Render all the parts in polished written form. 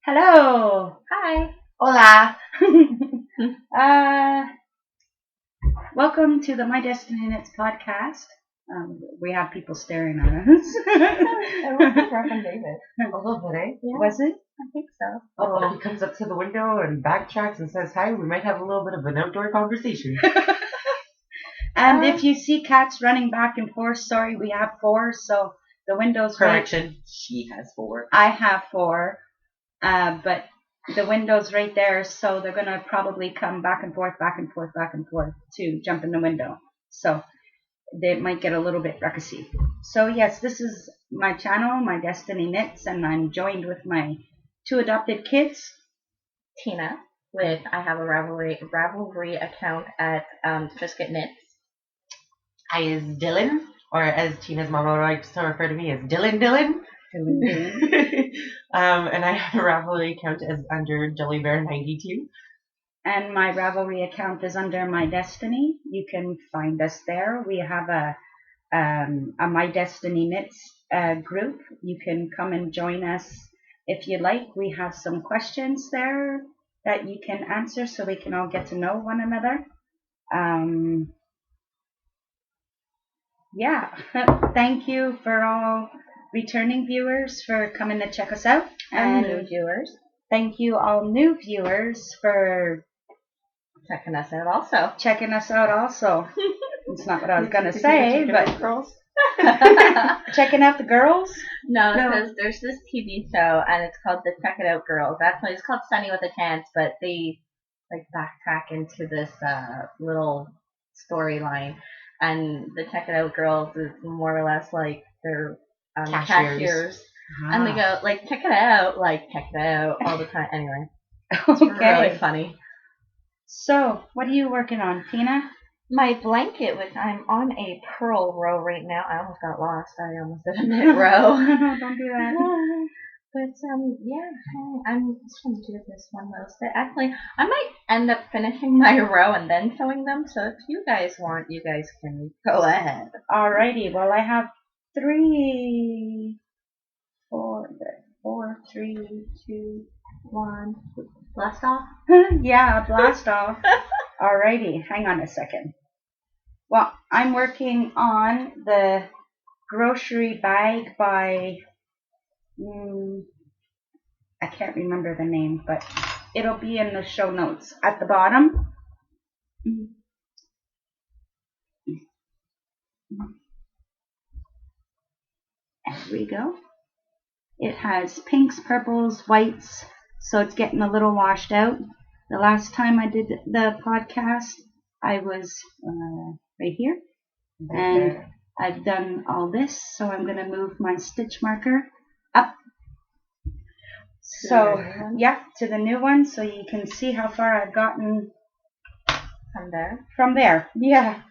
Hello. Hi. Hola. Welcome to the Myidestiny Knits podcast. We have people staring at us. It was like Rough and David. A little bit, eh? Yeah, Was it? I think so. Oh, he comes up to the window and backtracks and says hi. We might have a little bit of an outdoor conversation. And if you see cats running back and forth, sorry, we have 4, so the window's Correction, she has 4. I have 4, but the window's right there, so they're going to probably come back and forth to jump in the window. So they might get a little bit ruckusy. So yes, this is my channel, Myidestiny Knits, and I'm joined with my 2 adopted kids. Teena, I have a Ravelry account at Triscuitknits Knits. I is Dylan, or as Tina's mama likes to refer to me as Dylan. And I have a Ravelry account as under JellyBear92. And my Ravelry account is under Myidestiny. You can find us there. We have a Myidestiny Knits group. You can come and join us if you like. We have some questions there that you can answer so we can all get to know one another. Yeah, thank you for all returning viewers for coming to check us out. And new viewers. Thank you all new viewers for checking us out also. It's not what I was going to say, but girls. checking out the girls? No, because there's this TV show and it's called the Check It Out Girls. Actually, it's called Sunny with a Chance, but they like backtrack into this little storyline. And the Check It Out Girls is more or less like they're cashiers. And they go, like, check it out all the time. Anyway, it's really funny. So, what are you working on, Teena? My blanket, which I'm on a Purl row right now. I almost got lost. I almost did a knit row. No, don't do that. But, yeah, I'm just going to do this one row. Actually, I might end up finishing my row and then sewing them. So if you guys want, you guys can go ahead. Alrighty. Well, I have 4, 3, 2, 1. Blast off? Yeah, blast off. Alrighty. Hang on a second. Well, I'm working on the grocery bag by... I can't remember the name, but it'll be in the show notes at the bottom. There we go. It has pinks, purples, whites, so it's getting a little washed out. The last time I did the podcast, I was right here, and I've done all this, so I'm going to move my stitch marker up. So, yeah, to the new one, so you can see how far I've gotten from there. Yeah.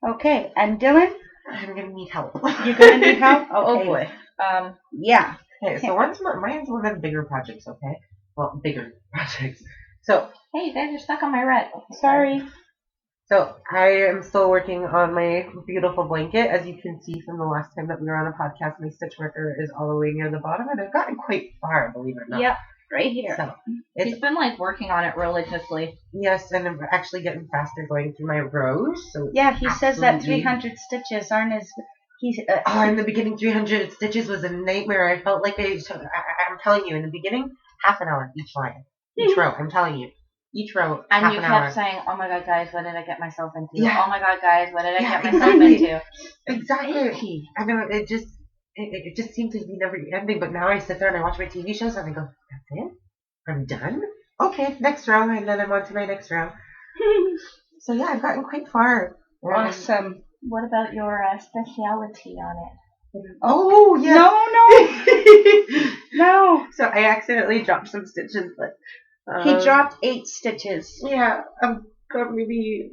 Okay, and Dylan? I'm going to need help. You're going to need help? Okay. Oh, boy. Yeah. Okay, so mine's one of the bigger projects, okay? Well, bigger projects. So, hey, you guys are stuck on my red. Sorry. So, I am still working on my beautiful blanket. As you can see from the last time that we were on a podcast, my stitch marker is all the way near the bottom, and I've gotten quite far, believe it or not. Yep, right here. So, He's been, like, working on it religiously. Yes, and I'm actually getting faster going through my rows. So yeah, he says that 300 stitches aren't as... in the beginning, 300 stitches was a nightmare. I felt like I'm telling you, in the beginning, half an hour each line. Each row, I'm telling you. Each row, and half you an kept hour. saying, "Oh my God, guys, what did I get myself into? Yeah. Oh my God, guys, what did I get myself exactly. into?" Exactly. I know, it just seemed to be never ending, but now I sit there and I watch my TV shows and I go, that's it? I'm done? Okay, next row, and then I'm on to my next row. So yeah, I've gotten quite far. Awesome. What about your speciality on it? Oh, yeah. No. So I accidentally dropped some stitches, but... he dropped 8 stitches. Yeah, maybe,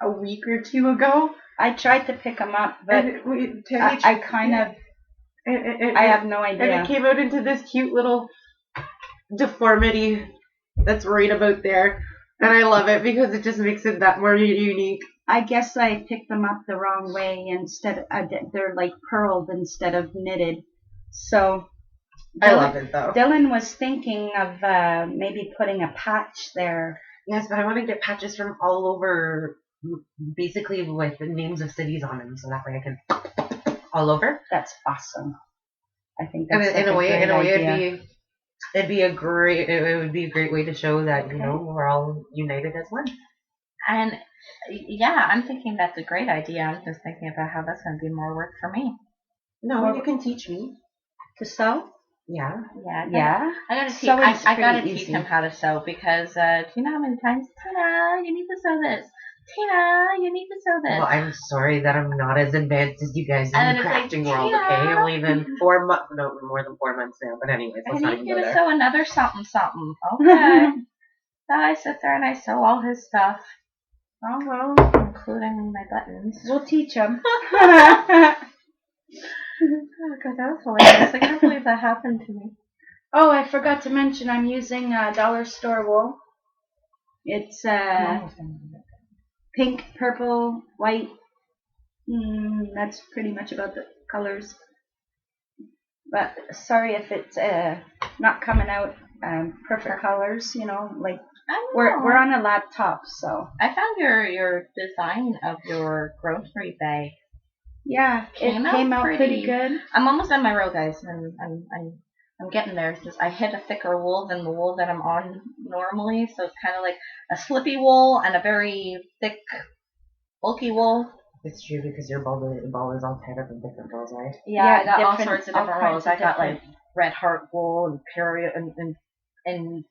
a week or 2 ago? I tried to pick them up, but I kind of... I have no idea. And it came out into this cute little deformity that's right about there. And I love it because it just makes it that more unique. I guess I picked them up the wrong way. They're like purled instead of knitted. So I love it though. Dylan was thinking of maybe putting a patch there. Yes, but I want to get patches from all over, basically with the names of cities on them, so that way I can all over. That's awesome. I think And that's in a way, idea. it would be a great way to show that we're all united as one. And yeah, I'm thinking that's a great idea. I'm just thinking about how that's going to be more work for me. No, you can teach me to sew. Yeah. Yeah. I gotta teach. I gotta teach him how to sew because do you know how many times Teena, you need to sew this. Teena, you need to sew this. Well, I'm sorry that I'm not as advanced as you guys in the crafting world. Teena, okay, only been 4 months. No, more than 4 months now. But anyways, let's not even go there. I need you to sew another something. Okay. So I sit there and I sew all his stuff. Oh well, including my buttons. We'll teach him. Oh god, that was hilarious. I can't believe that happened to me. Oh, I forgot to mention I'm using dollar store wool. It's pink, purple, white. That's pretty much about the colors. But sorry if it's not coming out perfect colors. Like we're on a laptop, so. I found your design of your grocery bag. Yeah, it came out pretty good. I'm almost on my row, guys, and I'm getting there. It's just I hit a thicker wool than the wool that I'm on normally, so it's kind of like a slippy wool and a very thick, bulky wool. It's true because your ball is all tied up in different rolls, right? Yeah, I got all sorts of different rolls. I got like red heart wool and period and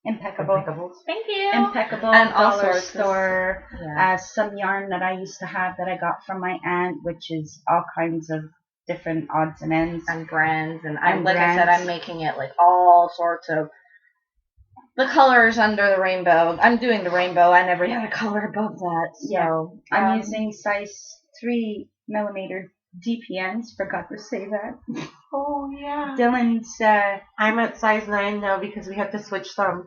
impeccable. Thank you. Impeccable. And all dollar sorts store. Yeah. Some yarn that I used to have that I got from my aunt, which is all kinds of different odds and ends and brands. And I said, I'm making it like all sorts of the colors under the rainbow. I'm doing the rainbow and every other color above that. So yeah. I'm using size 3mm DPNs. Forgot to say that. Oh yeah. Dylan's. I'm at size 9 now because we had to switch some.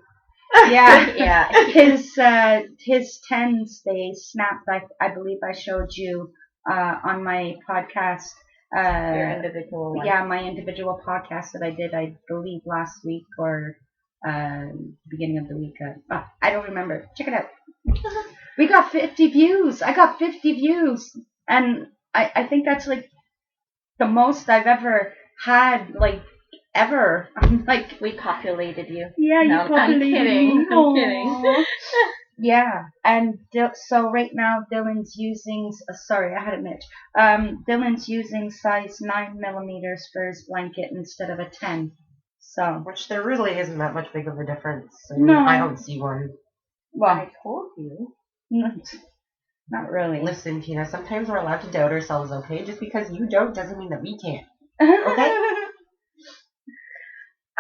Yeah, yeah. His 10s, they snapped. I believe I showed you on my podcast. Your individual one. Yeah, my individual podcast that I did, I believe last week or beginning of the week. I don't remember. Check it out. We got 50 views. I got 50 views, and I think that's like the most I've ever had, like ever. I'm like, we populated you. Yeah, no, you populated me. I'm kidding. Yeah, and so right now Dylan's using. Sorry, I had a mitch. Dylan's using size 9mm for his blanket instead of a 10. So, which there really isn't that much big of a difference. No, I don't see one. Well, I told you. Not really. Listen, Teena, sometimes we're allowed to doubt ourselves, okay? Just because you don't doesn't mean that we can't. Okay?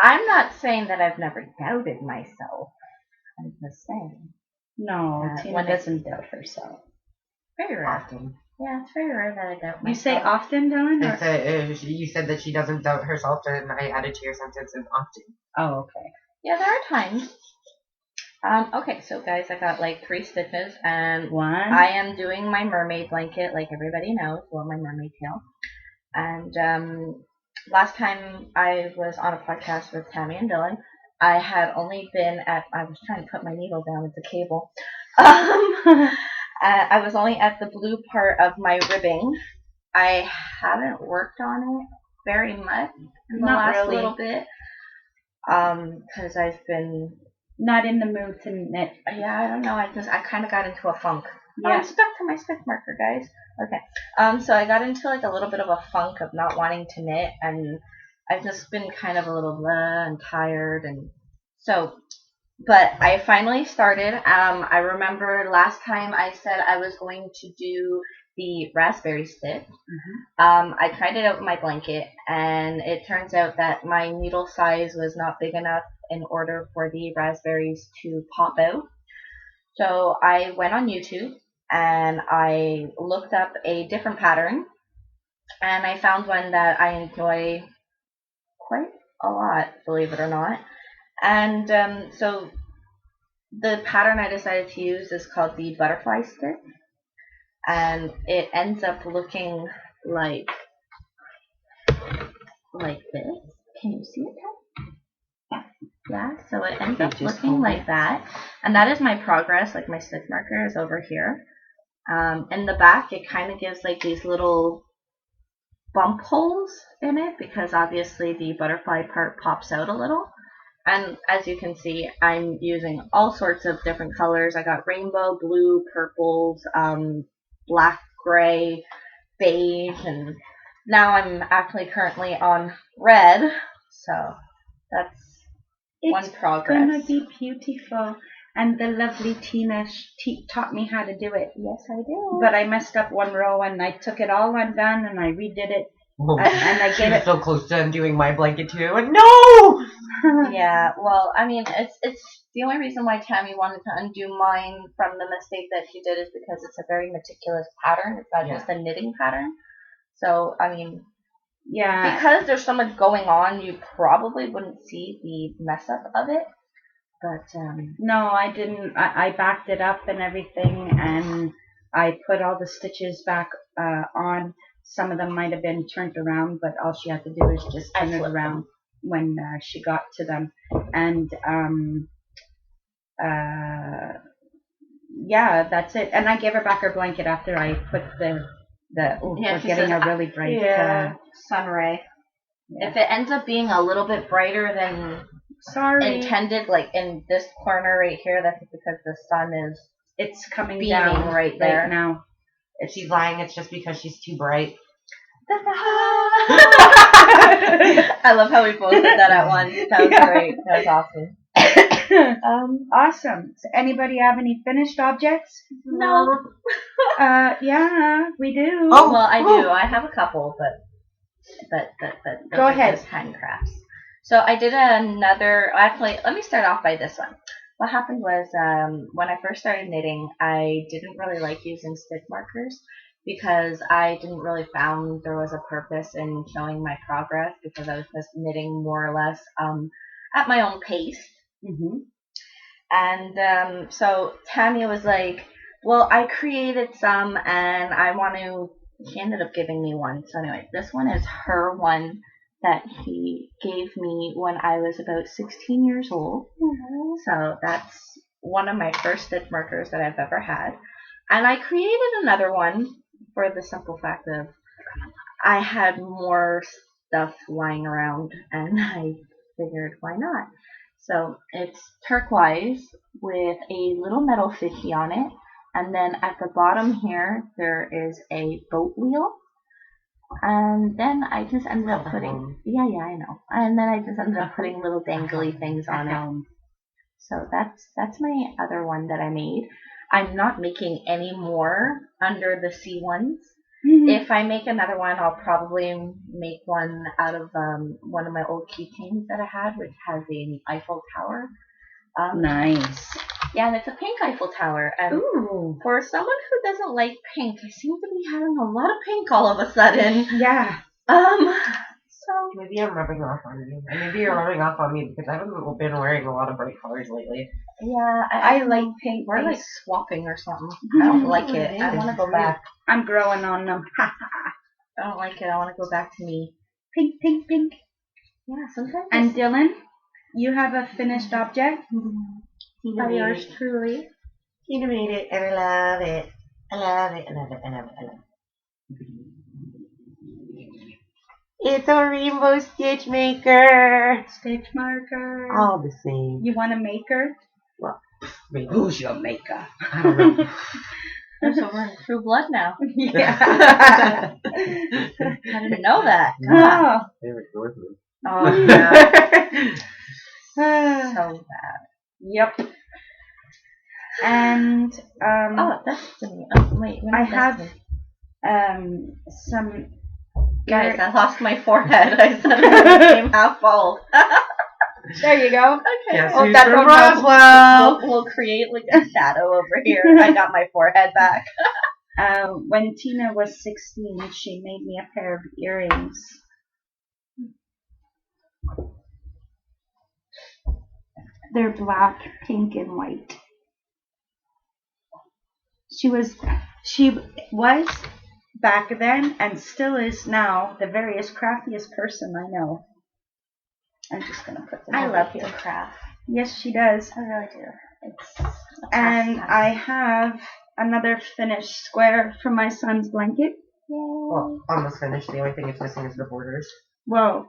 I'm not saying that I've never doubted myself. I'm just saying. No, Teena doesn't doubt herself. Very rare. Often. Yeah, it's very rare that I doubt myself. You say often, Dylan? You said that she doesn't doubt herself, and I added to your sentence and often. Oh, okay. Yeah, there are times. Okay, so guys, I got like 3 stitches, and I am doing my mermaid blanket, like everybody knows, or my mermaid tail. And last time I was on a podcast with Tammy and Dylan, I had only been I was trying to put my needle down with the cable. I was only at the blue part of my ribbing. I haven't worked on it very much in the last little bit, because I've been not in the mood to knit. Yeah, I don't know. I kind of got into a funk. Yeah. I'm stuck to my stick marker, guys. Okay. So I got into like a little bit of a funk of not wanting to knit, and I've just been kind of a little blah and tired, and so. But I finally started. I remember last time I said I was going to do the raspberry stitch. I tried it out with my blanket, and it turns out that my needle size was not big enough in order for the raspberries to pop out. So I went on YouTube and I looked up a different pattern, and I found one that I enjoy quite a lot, believe it or not. And so the pattern I decided to use is called the butterfly stitch, and it ends up looking like this. Can you see it, Ted? Yeah, so it ends Okay, up just looking hold like it. that. And that is my progress, like my stitch marker is over here. In the back, it kind of gives like these little bump holes in it because obviously the butterfly part pops out a little. And as you can see, I'm using all sorts of different colors. I got rainbow, blue, purples, black, gray, beige, and now I'm actually currently on red. So that's one progress. It's gonna be beautiful. And the lovely Teena taught me how to do it. Yes, I do. But I messed up one row and I took it all undone and I redid it. Oh, And I she gave was it. so close to undoing my blanket too. And no! Yeah, well, I mean, it's the only reason why Tammy wanted to undo mine from the mistake that she did is because it's a very meticulous pattern. It's not just a knitting pattern. So, I mean, Yeah. because there's so much going on, you probably wouldn't see the mess up of it. But No, I didn't. I backed it up and everything, and I put all the stitches back on. Some of them might have been turned around, but all she had to do is just turn it around when she got to them. And yeah, that's it. And I gave her back her blanket after I put we're getting a really bright sun ray. Yeah. If it ends up being a little bit brighter than intended, like in this corner right here, that's because the sun is it's coming beaming down right there. Right now. If she's lying, it's just because she's too bright. I love how we both did that at once. That was great. That was awesome. Awesome. So anybody have any finished objects? No. Yeah, we do. Oh, well, I do. I have a couple, but go ahead. Just handcrafts. So I did another. Actually, let me start off by this one. What happened was when I first started knitting, I didn't really like using stitch markers because I didn't really found there was a purpose in showing my progress because I was just knitting more or less at my own pace. Mm-hmm. And so Tammy was like, well, I created some and I want to, she ended up giving me one. So anyway, this one is her one that he gave me when I was about 16 years old. Mm-hmm. So that's one of my first stitch markers that I've ever had. And I created another one for the simple fact of I had more stuff lying around and I figured why not. So it's turquoise with a little metal fishy on it. And then at the bottom here, there is a boat wheel. And then I just ended up putting, yeah, I know. And then I just ended up putting little dangly things on it. So that's my other one that I made. I'm not making any more under the C ones. Mm-hmm. If I make another one, I'll probably make one out of one of my old keychains that I had, which has an Eiffel Tower. Nice. Yeah, and it's a pink Eiffel Tower. And ooh, for someone who doesn't like pink, I seem to be having a lot of pink all of a sudden. Yeah. So maybe I'm rubbing off on you. And maybe you're rubbing off on me because I haven't been wearing a lot of bright colors lately. Yeah, I like pink. We're like swapping or something. I don't like it. I want to go back. I'm growing on them. I don't like it. I want to go back to me. Pink, pink, pink. Yeah, sometimes. And Dylan, you have a finished object? By yours truly. Teena made it, and I love it. I love it. I love it. I love it. I love it. It's a rainbow stitch maker. Stitch marker. All the same. You want a maker? Well, who's your maker? I don't know. So we're in True Blood now. Yeah. I didn't know that. Oh. They were with me. Oh, yeah. So bad. Yep. And oh, Destiny. Oh, wait. I have some. Guys, I lost my forehead. I suddenly became half bald. There you go. Okay. Yes, oh, that from Roswell. We'll create like a shadow over here. I got my forehead back. When Teena was 16, she made me a pair of earrings. They're black, pink, and white. She was back then and still is now the craftiest person I know. I'm just gonna put this. I over love here. to craft. Yes, she does. I really do. It's And I have another finished square for my son's blanket. Well, almost finished. The only thing it's missing is the borders. Well,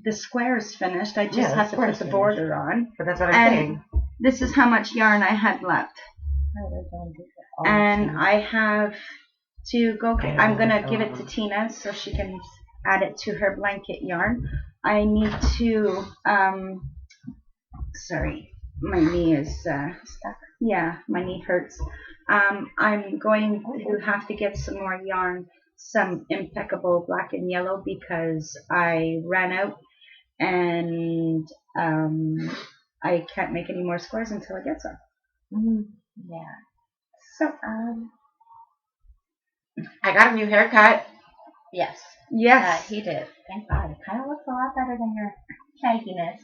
the square is finished. I just have to put the border on. But that's what I'm saying. This is how much yarn I had left. And I have to go. I'm gonna give it to Teena so she can add it to her blanket yarn. I need to. Sorry, my knee is stuck. Yeah, my knee hurts. I'm going to have to get some more yarn, some impeccable black and yellow, because I ran out, and I can't make any more squares until I get some. Yeah. So I got a new haircut. Yes. Yes. He did. Thank God. It kind of looks a lot better than your shagginess.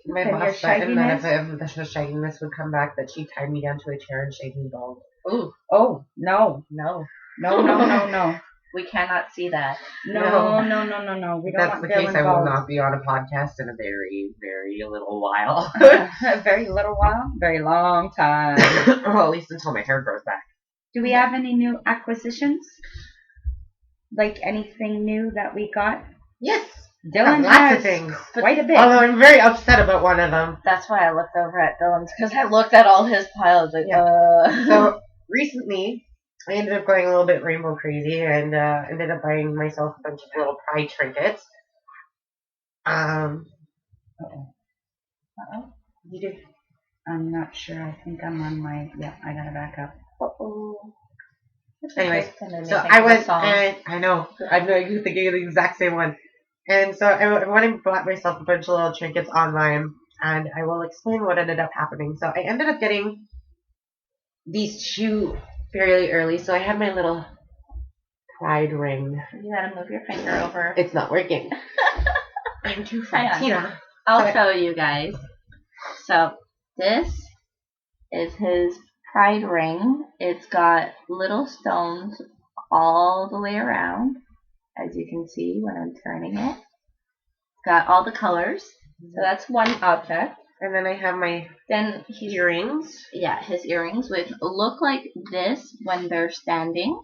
My Than your boss threatened that shagginess? if the shagginess would come back, that she'd tie me down to a chair and shave me bald. Ooh. Oh, no. No. No. We cannot see that. No. We don't If that's want the Bill case, I will involved. not be on a podcast in a very, very little while. A very little while? Very long time. Well, at least until my hair grows back. Do we have any new acquisitions? Like anything new that we got? Yes. Dylan lots has of things. quite a bit. Although I'm very upset about one of them. That's why I looked over at Dylan's, because I looked at all his piles. Like, So recently, I ended up going a little bit rainbow crazy and ended up buying myself a bunch of little pride trinkets. You did. I'm not sure. I think I'm on my. Yeah, I gotta back up. Anyways, so I was. I know. You're thinking of the exact same one. And so I went and bought myself a bunch of little trinkets online, and I will explain what ended up happening. So I ended up getting these two fairly early. So I had my little pride ring. You gotta move your finger over. It's not working. I'm too fat. Teena. I'll show you guys. So this is his pride ring. It's got little stones all the way around, as you can see when I'm turning it. It's got all the colors. So that's one object. And then I have my earrings. Yeah, his earrings, which look like this when they're standing.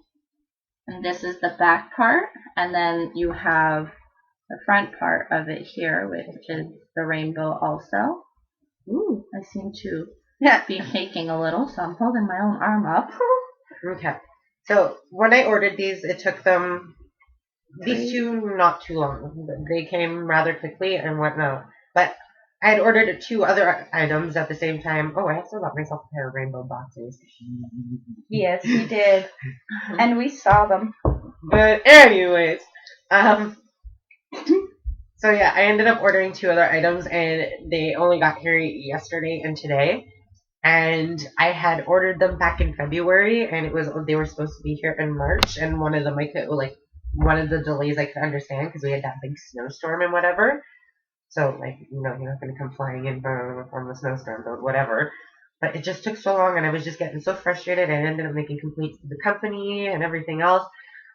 And this is the back part. And then you have the front part of it here, which is the rainbow also. Ooh, I seem to be shaking a little, so I'm holding my own arm up. Okay. So when I ordered these, it took them, these two, not too long. They came rather quickly and whatnot. But I had ordered 2 other items at the same time. Oh, I also got myself a pair of rainbow boxers. Yes, you did. And we saw them. But anyways, so yeah, I ended up ordering 2 other items, and they only got here yesterday and today. And I had ordered them back in February, and they were supposed to be here in March. And one of them one of the delays I could understand because we had that big snowstorm and whatever. So you're not going to come flying in from the snowstorm, but whatever. But it just took so long, and I was just getting so frustrated. I ended up making complaints to the company and everything else.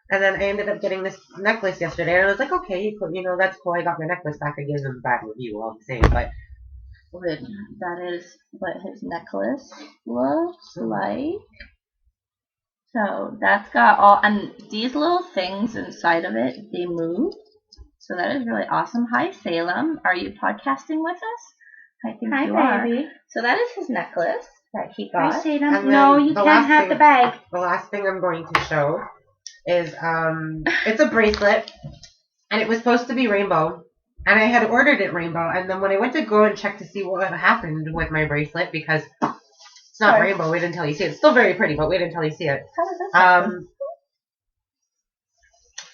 And then I ended up getting this necklace yesterday, and I was like, okay, that's cool. I got my necklace back. I gave them a bad review, all the same, but. That is what his necklace looks like. So that's got all, and these little things inside of it, they move. So that is really awesome. Hi, Salem. Are you podcasting with us? I think you are. Baby. So that is his necklace that he got. Hi, Salem. No, you can't have the bag. The last thing I'm going to show is it's a bracelet, and it was supposed to be rainbow. And I had ordered it rainbow, and then when I went to go and check to see what happened with my bracelet, because it's not rainbow, wait until you see it. It's still very pretty, but wait until you see it. How does this happen?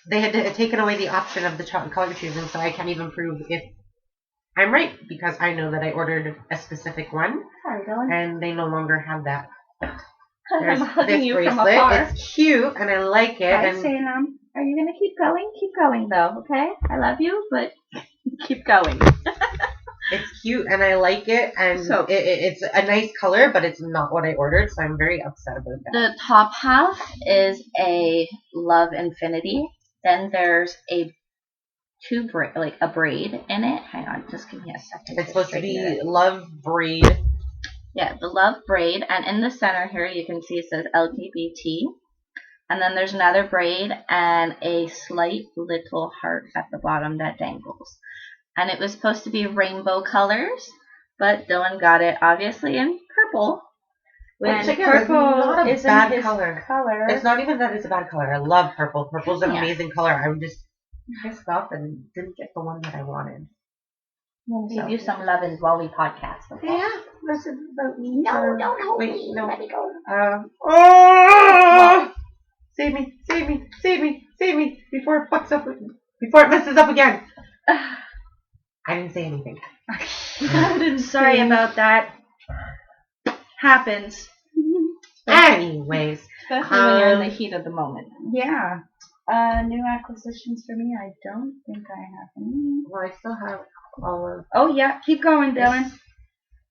They had taken away the option of the color choosing, so I can't even prove if I'm right, because I know that I ordered a specific one, and they no longer have that. There's I'm hugging you bracelet. from afar. It's cute, and I like it. Hi, Salem. Are you going to keep going? Keep going, though, okay? I love you, but keep going. It's cute, and I like it, and it's a nice color, but it's not what I ordered, so I'm very upset about that. The top half is a love infinity. Then there's a a braid in it. Hang on, just give me a second. It's supposed to be straighten it. love braid. Yeah, the love braid, and in the center here you can see it says LGBT, and then there's another braid and a slight little heart at the bottom that dangles. And it was supposed to be rainbow colors, but Dylan got it obviously in purple. Which again, purple not a isn't bad his color. color. It's not even that it's a bad color. I love purple. Purple's an Yeah. amazing color. I was just pissed off and didn't get the one that I wanted. We'll give you some lovins while we podcast. Okay? Yeah, this is about me. No, don't hold Wait, me. no. Let me go. Oh! Save me! Save me! Save me! Save me! Before it fucks up. Before it messes up again. I didn't say anything. Sorry about that. Happens. Anyways, Especially when you're in the heat of the moment. Yeah. New acquisitions for me. I don't think I have any. well, I still have all of. Oh yeah, keep going, Dylan.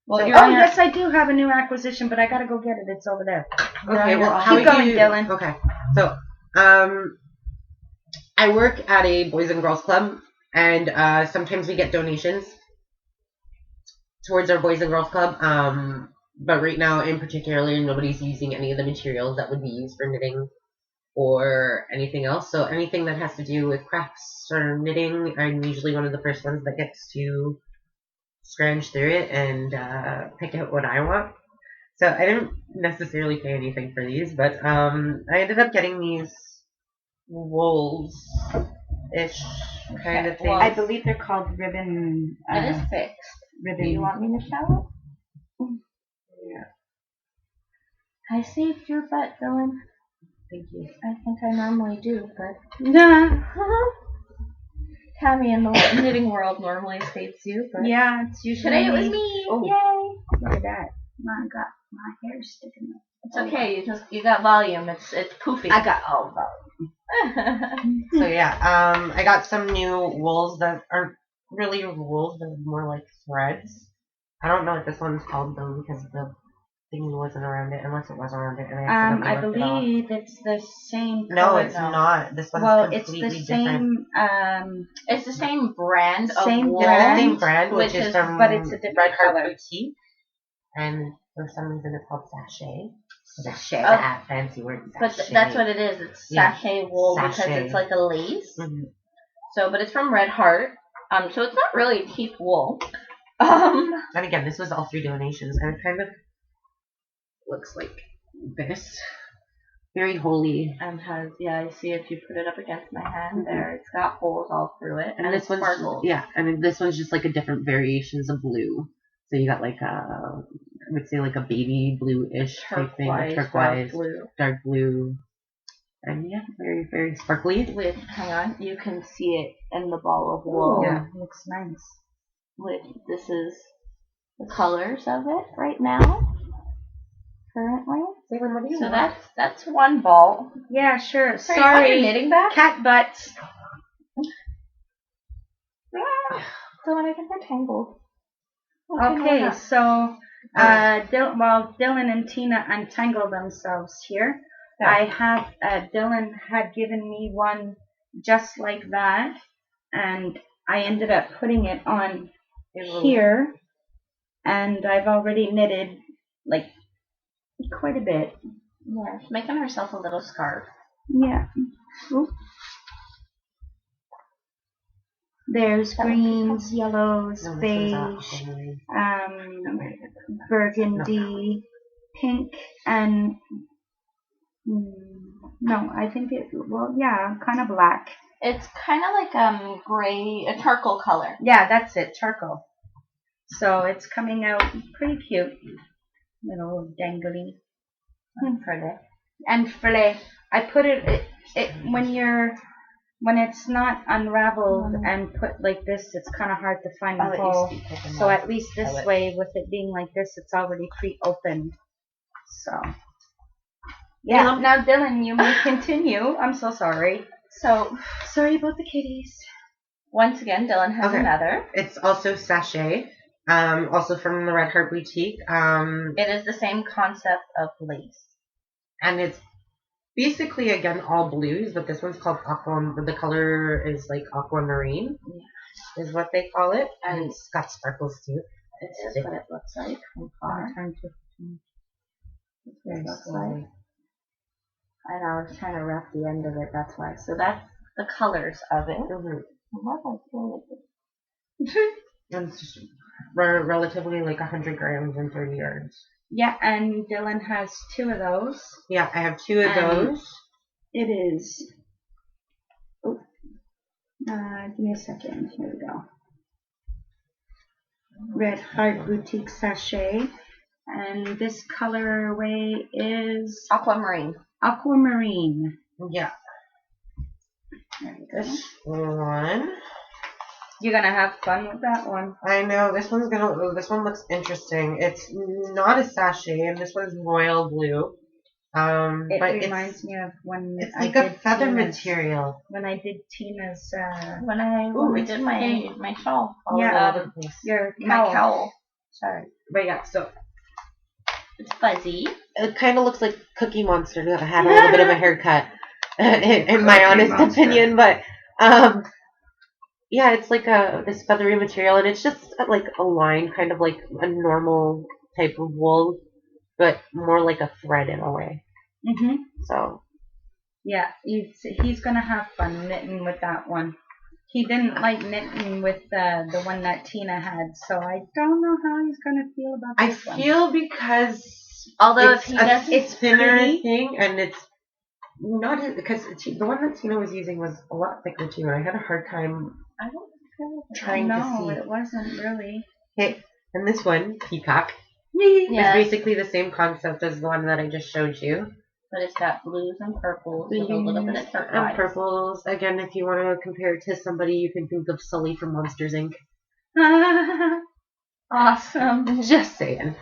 Well, Oh you're on your- yes, I do have a new acquisition, but I gotta go get it. It's over there. Okay, well, Keep how going, do you, Dylan. Okay, so, I work at a boys and girls club, and sometimes we get donations towards our boys and girls club. But right now, in particular, nobody's using any of the materials that would be used for knitting or anything else. So anything that has to do with crafts or knitting, I'm usually one of the first ones that gets to scrounge through it and pick out what I want. So I didn't necessarily pay anything for these, but I ended up getting these wools-ish kind of thing. I believe they're called ribbon. It is fixed. Ribbon. Do you want me to show it? Yeah, I saved your butt, Dylan. thank you. I think I normally do, but Nah. Tammy in the knitting world normally saves you. But Yeah, it's usually today it was me. Oh. Yay! Look at that. I got my hair sticking up. It's okay. You got volume. It's poofy. I got all of So yeah, I got some new wools that aren't really wools, they're more like threads. I don't know what this one's called though because the thingy wasn't around it, unless it was around it and I accidentally I ripped it off. believe it's the same. No, color. it's not. This one's Well, it's completely the different. same. It's the same brand Same of wool. It's the same brand, which which is is- from but it's a different Red Heart color. Boutique, and for some reason it's called sachet. Sachet. That fancy word. But Sachet. that's what it is. It's Yeah. sachet wool because Sachet. it's like a lace. Mhm. So, but it's from Red Heart. So it's not really cheap wool. And again, this was all through donations, and it kind of looks like this. Very holy. And has, I see if you put it up against my hand there, it's got holes all through it. And And this it's one's sparkles. this one's just like a different variations of blue. So you got like I would say like a baby blue-ish type thing, a turquoise, dark blue, and yeah, very very sparkly. Hang on, you can see it in the ball of wool. Yeah. Looks nice. This is the colors of it right now, currently. What do you So want? that's one ball. Yeah, sure. Sorry, you got your Sorry. knitting back? Cat butts. Don't want to get tangled. Okay, so Dylan and Teena untangle themselves here. Yeah. I have Dylan had given me one just like that, and I ended up putting it on here, and I've already knitted like quite a bit. Yeah, she's making herself a little scarf. Yeah. Oop. There's greens, yellows, No, this beige, one's burgundy, pink, and no, I think kind of black. It's kind of like gray, a charcoal color. Yeah, that's it, charcoal. So it's coming out pretty cute, little dangly. And fillet. I put it when it's not unraveled and put like this, it's kind of hard to find the hole. So at least this way, with it being like this, it's already pre-opened. So yeah. Now Dylan, you may continue. I'm so sorry. So Sorry about the kitties. once again, Dylan has another. It's also sachet. Also from the Red Heart Boutique. It is the same concept of lace. And it's basically, again, all blues, but this one's called aqua. The color is like aquamarine, is what they call it, and it's got sparkles too. This is what it looks like from far. I know, I was trying to wrap the end of it, that's why. So that's the colors of it. And it's just relatively like 100 grams and 30 yards. Yeah, and Dylan has 2 of those. Yeah, I have 2 of those. It is. Oh, give me a second. Here we go. Red Heart Boutique Sachet. And this colorway is Aquamarine. Aquamarine. Yeah. There we go. This one. You're gonna have fun with that one. I know this one looks interesting. It's not a sachet, and this one's royal blue. It but reminds me of when it's I like a did feather Teena's, material. when I did Teena's when we did my shawl. Yeah, My cowl. Sorry, but yeah, so it's fuzzy. it kind of looks like Cookie Monster that had a little bit of a haircut, in my honest opinion. But yeah, it's like this feathery material, and it's just like a line, kind of like a normal type of wool, but more like a thread in a way. Mhm. So yeah, he's gonna have fun knitting with that one. He didn't like knitting with the one that Teena had, so I don't know how he's gonna feel about this one. I feel because although it's if he doesn't, it's thinner thing, and it's not because the one that Teena was using was a lot thicker too, and I had a hard time trying to see. No, it wasn't really. Okay, and this one, Peacock, yeah, is basically the same concept as the one that I just showed you. but it's got blues and purples with a little bit of turquoise. And purples. Again, if you want to compare it to somebody, you can think of Sully from Monsters Inc. Awesome. Just saying.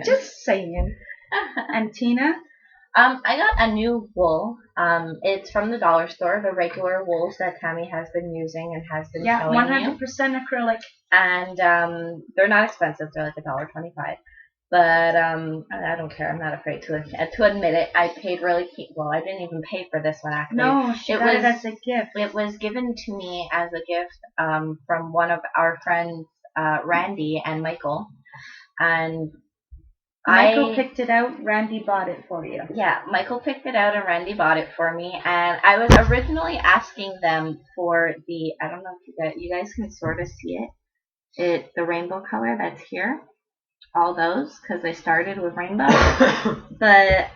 Just saying. And Teena? I got a new wool. It's from the dollar store, the regular wools that Tammy has been using and has been showing 100% acrylic. And they're not expensive. They're like $1.25. But I don't care. I'm not afraid to admit it. I paid really well. I didn't even pay for this one actually. No, she got it as a gift. It was given to me as a gift from one of our friends, Randy and Michael, and Michael picked it out. Randy bought it for you. Yeah, Michael picked it out and Randy bought it for me. And I was originally asking them for the, I don't know if you guys can sort of see it. The rainbow color that's here. All those, because I started with rainbow. But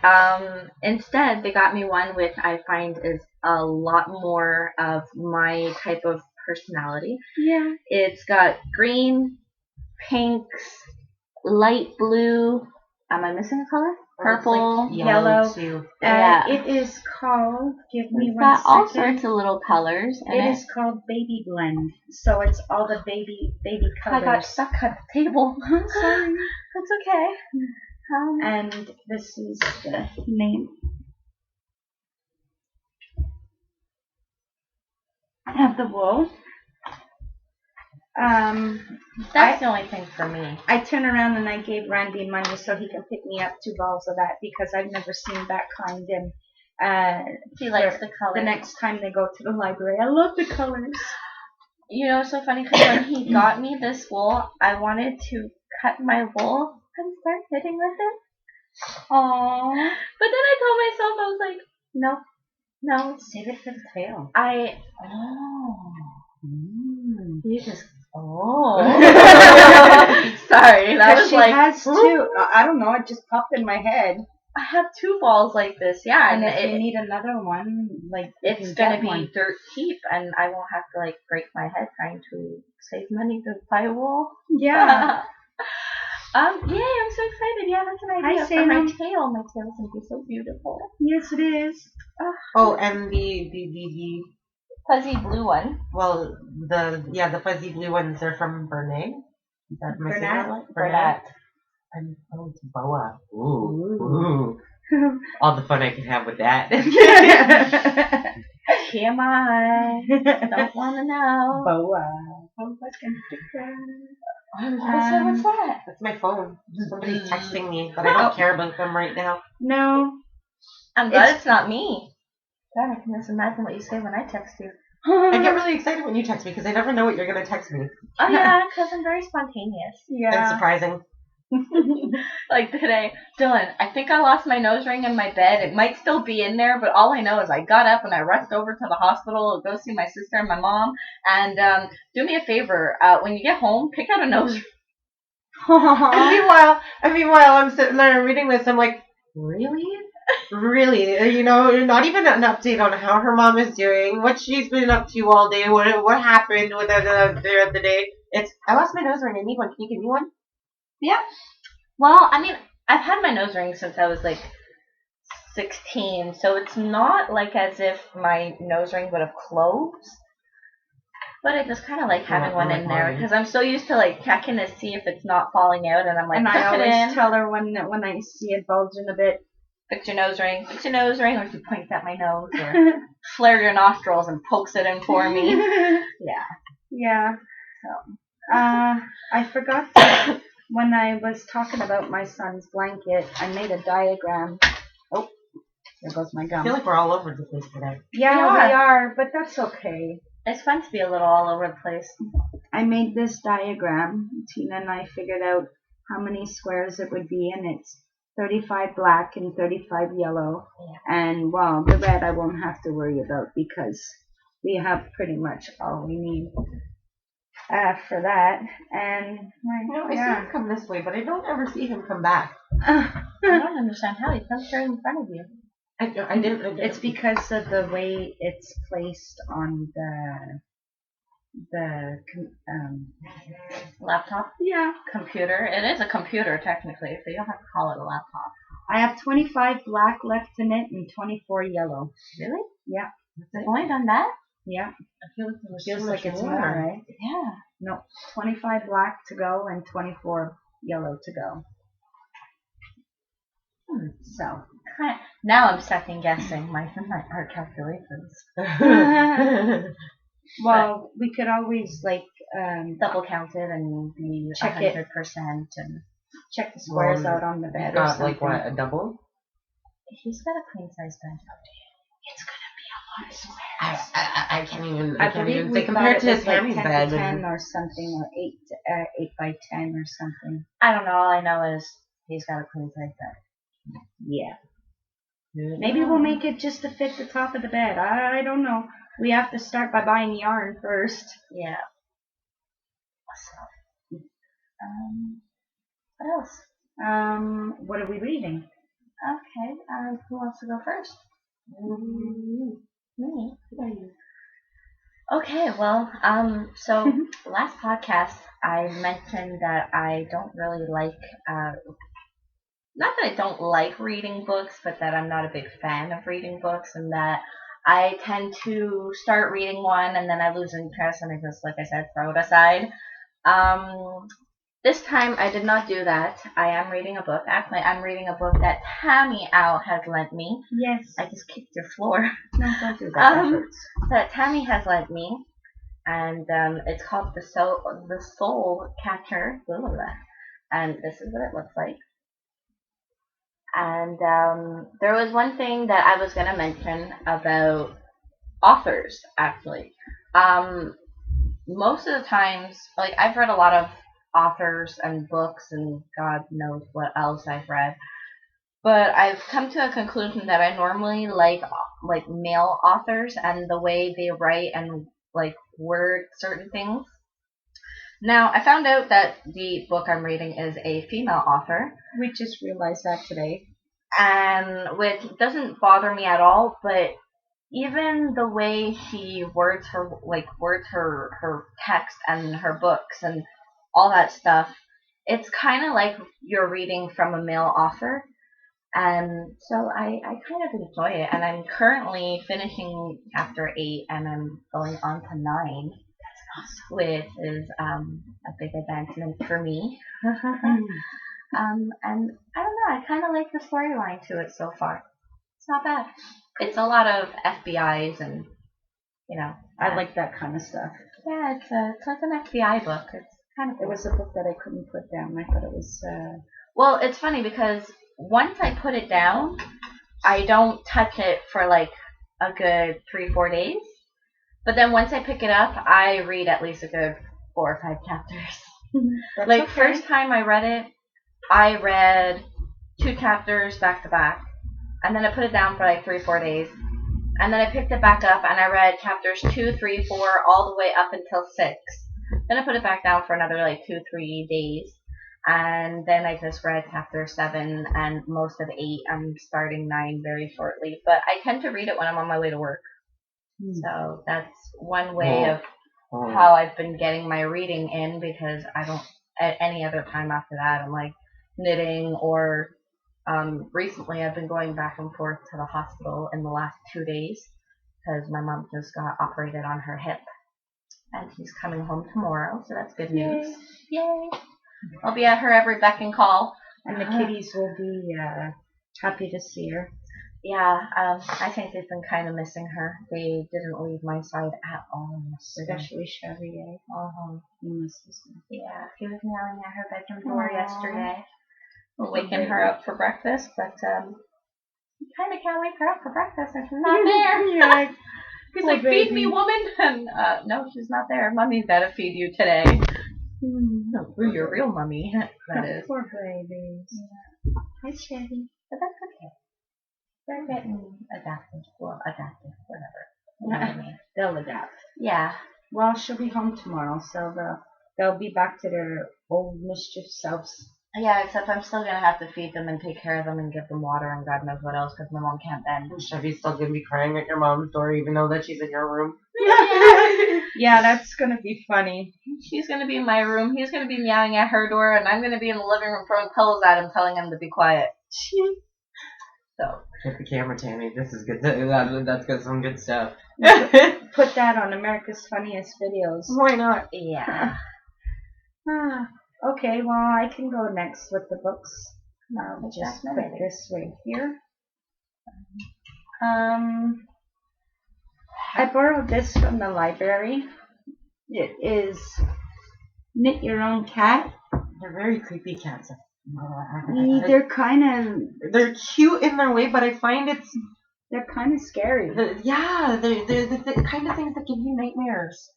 instead, they got me one which I find is a lot more of my type of personality. Yeah. It's got green, pinks, light blue. Am I missing a color? Purple, like yellow. Too. Yeah. It is called, give me It's one got all second. sorts of little colors. It is called Baby Blend. So it's all the baby colors. I got stuck at the table. I'm sorry. That's okay. And this is the name of the wool. That's the only thing for me. I turned around and I gave Randy money so he can pick me up 2 balls of that because I've never seen that kind. And He likes the color. the next time they go to the library, I love the colors. You know, it's so funny because when he got me this wool, I wanted to cut my wool and start knitting with it. Aww. But then I told myself, I was like, no. Save it for the tail. You just, sorry, that was she like, has 2. I don't know, it just popped in my head. I have 2 balls like this, yeah. And if you need another one, like, it's gonna be dirt cheap, and I won't have to like break my head trying to save money to buy wool. Yeah. Yay, I'm so excited. Yeah, that's an idea for my tail. My tail's gonna be so beautiful. Yes, it is. Oh, and the fuzzy blue one. Well, the fuzzy blue ones are from Bernay. Is that my favorite? Bernat. And it's boa. Ooh. All the fun I can have with that. TMI. Don't want to know. Boa. What's that? That's my phone. Somebody's texting me, but I don't care about them right now. No. I'm glad it's not me. God, I can just imagine what you say when I text you. I get really excited when you text me because I never know what you're going to text me. Oh yeah, because I'm very spontaneous. And surprising. Like today, Dylan, I think I lost my nose ring in my bed. It might still be in there, but all I know is I got up and I rushed over to the hospital to go see my sister and my mom. And do me a favor, when you get home, pick out a nose ring. and meanwhile, I'm sitting there reading this. I'm like, really? Really? You know, not even an update on how her mom is doing, what she's been up to all day, what happened with her the day. It's, I lost my nose ring. I need one. Can you give me one? Yeah. Well, I mean, I've had my nose ring since I was like 16, so it's not like as if my nose ring would have closed. But I just kind of like having one in there because I'm so used to like checking to see if it's not falling out, and I'm like, and I tuck it in. always tell her when I see it bulging a bit, fix your nose ring, or she points at my nose, or flare your nostrils and pokes it in for me. Yeah. So, I forgot to, when I was talking about my son's blanket, I made a diagram. Oh, there goes my gum. I feel like we're all over the place today. Yeah, we are, but that's okay. It's fun to be a little all over the place. I made this diagram. Teena and I figured out how many squares it would be, and it's 35 black and 35 yellow. Yeah. And, well, the red I won't have to worry about because we have pretty much all we need for that. And, I see him come this way, but I don't ever see him come back. I don't understand how he comes right in front of you. I didn't. It's because of the way it's placed on the laptop? Yeah. Computer. It is a computer, technically, so you don't have to call it a laptop. I have 25 black left to knit and 24 yellow. Really? Yeah. I've only done that? Yeah. I feel like it feels like it's more, right? Yeah. No, 25 black to go and 24 yellow to go. So. Now I'm second guessing my art calculations. Well, we could always like double count it and be 100% and check the squares out on the bed. Got like what, a double? He's got a queen size bed. It's gonna be a lot of squares. I can't even say compared to his Tammy's like 10 bed. to 10 or something, or 8 by 10 or something. I don't know. All I know is he's got a queen size bed. Yeah. Maybe we'll make it just to fit the top of the bed. I don't know. We have to start by buying yarn first. Yeah. So, what else? What are we reading? Okay. Who wants to go first? Me. Okay. Well, so last podcast I mentioned that I don't really like. Not that I don't like reading books, but that I'm not a big fan of reading books, and that I tend to start reading one and then I lose interest and I just, like I said, throw it aside. This time I did not do that. I am reading a book. Actually, I'm reading a book that Tammy Owl has lent me. Yes. I just kicked your floor. No, don't do that. That Tammy has lent me, and it's called The Soul Catcher. Blah, blah, blah. And this is what it looks like. And there was one thing that I was going to mention about authors, actually. Most of the times, like, I've read a lot of authors and books and God knows what else I've read. But I've come to a conclusion that I normally like male authors and the way they write and, like, word certain things. Now, I found out that the book I'm reading is a female author. We just realized that today. And which doesn't bother me at all, but even the way she words her text and her books and all that stuff, it's kind of like you're reading from a male author. And so I kind of enjoy it. And I'm currently finishing chapter 8 and I'm going on to 9. Which is a big advancement for me. And I don't know, I kind of like the storyline to it so far. It's not bad. It's a lot of FBI's and, you know. I like that kind of stuff. Yeah, it's like an FBI book. It's kind of cool. It was a book that I couldn't put down. I thought it was... Well, it's funny because once I put it down, I don't touch it for like a good 3-4 days. But then once I pick it up, I read at least a good 4 or 5 chapters. Like okay. first time I read it, I read 2 chapters back to back, and then I put it down for like 3-4 days, and then I picked it back up and I read chapters 2, 3, 4, all the way up until 6. Then I put it back down for another like 2-3 days, and then I just read chapter 7 and most of 8. I'm starting 9 very shortly, but I tend to read it when I'm on my way to work. So that's one way of how I've been getting my reading in, because I don't at any other time after that I'm like knitting or recently I've been going back and forth to the hospital in the last 2 days because my mom just got operated on her hip and she's coming home tomorrow, so that's good news. Yay! I'll be at her every beck and call, and the kitties will be happy to see her. Yeah, I think they've been kind of missing her. They didn't leave my side at all yesterday. Especially Chevy. Yeah, she was yelling at her bedroom door yesterday. We're waking her up for breakfast, but you kind of can't wake her up for breakfast if she's not there. Yeah. He's like, baby. feed me, woman! And no, she's not there. Mommy's gotta feed you today. No, your real mummy, that is. Poor babies. Yeah. Hi, Chevy. But that's okay. They're getting adapted. Well, adapted, whatever. You know what I mean? They'll adapt. Yeah. Well, she'll be home tomorrow, so they'll be back to their old mischief selves. Yeah, except I'm still going to have to feed them and take care of them and give them water and God knows what else because my mom can't bend. Chevy's still going to be crying at your mom's door even though that she's in your room. Yeah, that's going to be funny. She's going to be in my room. He's going to be meowing at her door, and I'm going to be in the living room throwing pillows at him, telling him to be quiet. So. Check the camera, Tammy. This is good. That's got some good stuff. Put that on America's Funniest Videos. Why not? Yeah. Okay, well, I can go next with the books. I'll just put this right here. I borrowed this from the library. It is Knit Your Own Cat. They're very creepy cats. They're they're cute in their way, but I find they're kind of scary. They're the kind of things that give you nightmares.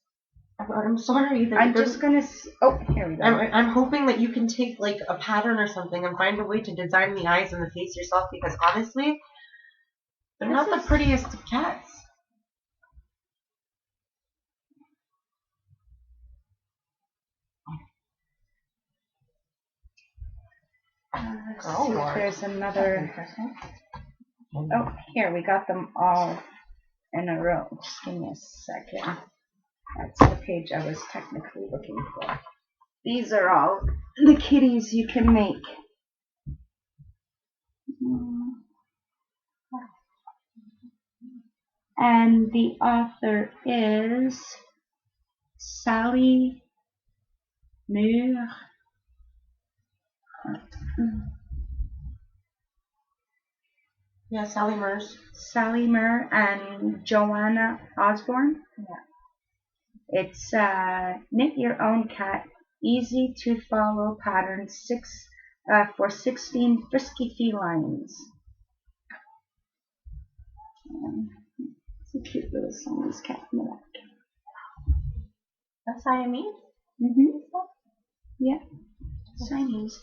I'm sorry. I'm just gonna. Oh, here we go. I'm hoping that you can take like a pattern or something and find a way to design the eyes and the face yourself, because honestly, they're not the prettiest of cats. There's another. Oh, here we got them all in a row. Just give me a second. That's the page I was technically looking for. These are all the kitties you can make. And the author is Sally Muir. Yeah, Sally Murs. Sally Muir and Joanna Osborne. Yeah. It's Knit Your Own Cat, easy to follow patterns for 16 frisky felines. It's a cute little Siamese cat in the back. That's Siamese? Mm-hmm. Yeah. Siamese.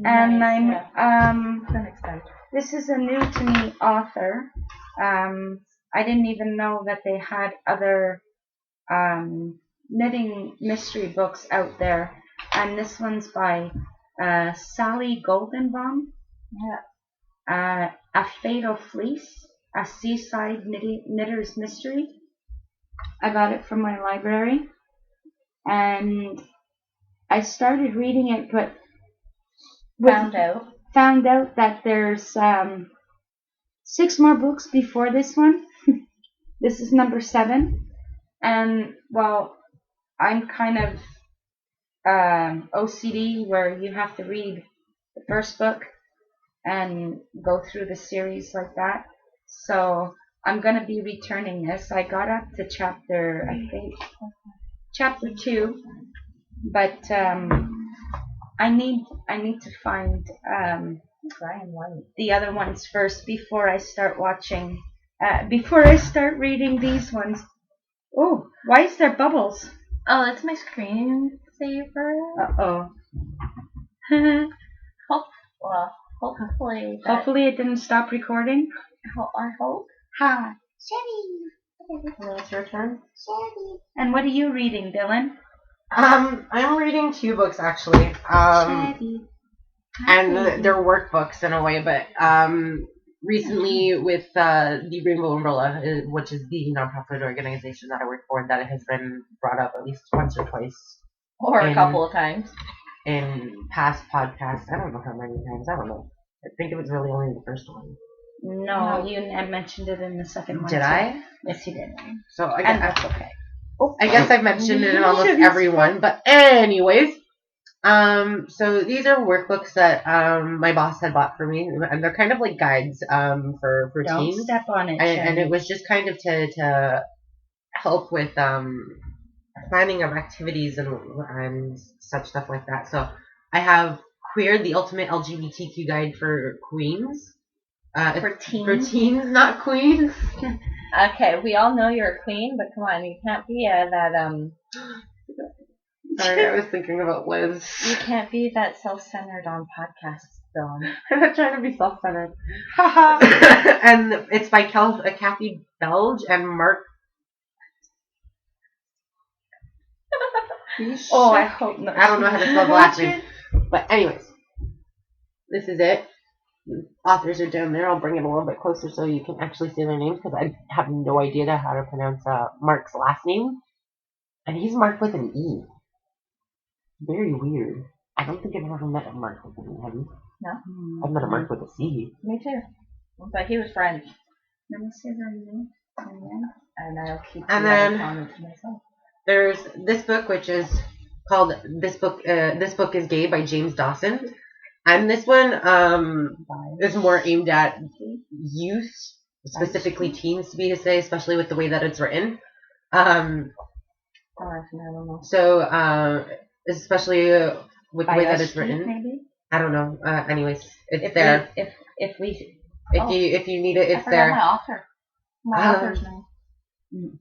And I'm this is a new to me author. I didn't even know that they had other knitting mystery books out there, and this one's by Sally Goldenbaum. Yeah. A Fatal Fleece, a Seaside Knitter's Mystery. I got it from my library, and I started reading it, but found out that there's 6 more books before this one. This is number 7, and well, I'm kind of OCD where you have to read the first book and go through the series like that. So I'm gonna be returning this. I got up to chapter 2, but I need to find Brian White. the other ones first before I start watching. Before I start reading these ones. Oh, why is there bubbles? Oh, that's my screensaver. Uh-oh. Hopefully. Hopefully it didn't stop recording. I hope. Hi. Chevy. Now it's your turn. Chevy. And what are you reading, Dylan? I'm reading 2 books actually. Chevy. And they're workbooks in a way, but recently with the Rainbow Umbrella, which is the nonprofit organization that I work for, that it has been brought up at least once or twice. Or a couple of times. In past podcasts. I don't know how many times. I don't know. I think it was really only the first one. No, you mentioned it in the second one. Did I? Yes, you did. So I And guess, that's okay. I guess I've mentioned it in almost every one. But anyways, so these are workbooks that my boss had bought for me, and they're kind of like guides for Don't teens. step on it, And it was just kind of to help with planning of activities and such stuff like that. So I have Queer, the Ultimate LGBTQ Guide for Queens. For teens? For teens, not queens. Okay, we all know you're a queen, but come on, you can't be Sorry, I was thinking about Liz. You can't be that self-centered on podcasts, Dylan. I'm not trying to be self-centered. And it's by Kathy Belge and Mark. Oh, I hope not. I don't know how to spell the last name. But anyways, this is it. The authors are down there. I'll bring it a little bit closer so you can actually see their names, because I have no idea how to pronounce Mark's last name. And he's Mark with an E. Very weird. I don't think I've ever met a Mark with an E. Have you? No. I've met a Mark with a C. Me too. But he was French. Let me see their name. And I'll keep And the then comment to myself. There's this book, which is called This Book is Gay by James Dawson. And this one is more aimed at youth, specifically teens to be to say, especially with the way that it's written. So especially with the way that it's written. Maybe? I don't know. Anyways, it's there. If you need it, it's there. My author. My author's name.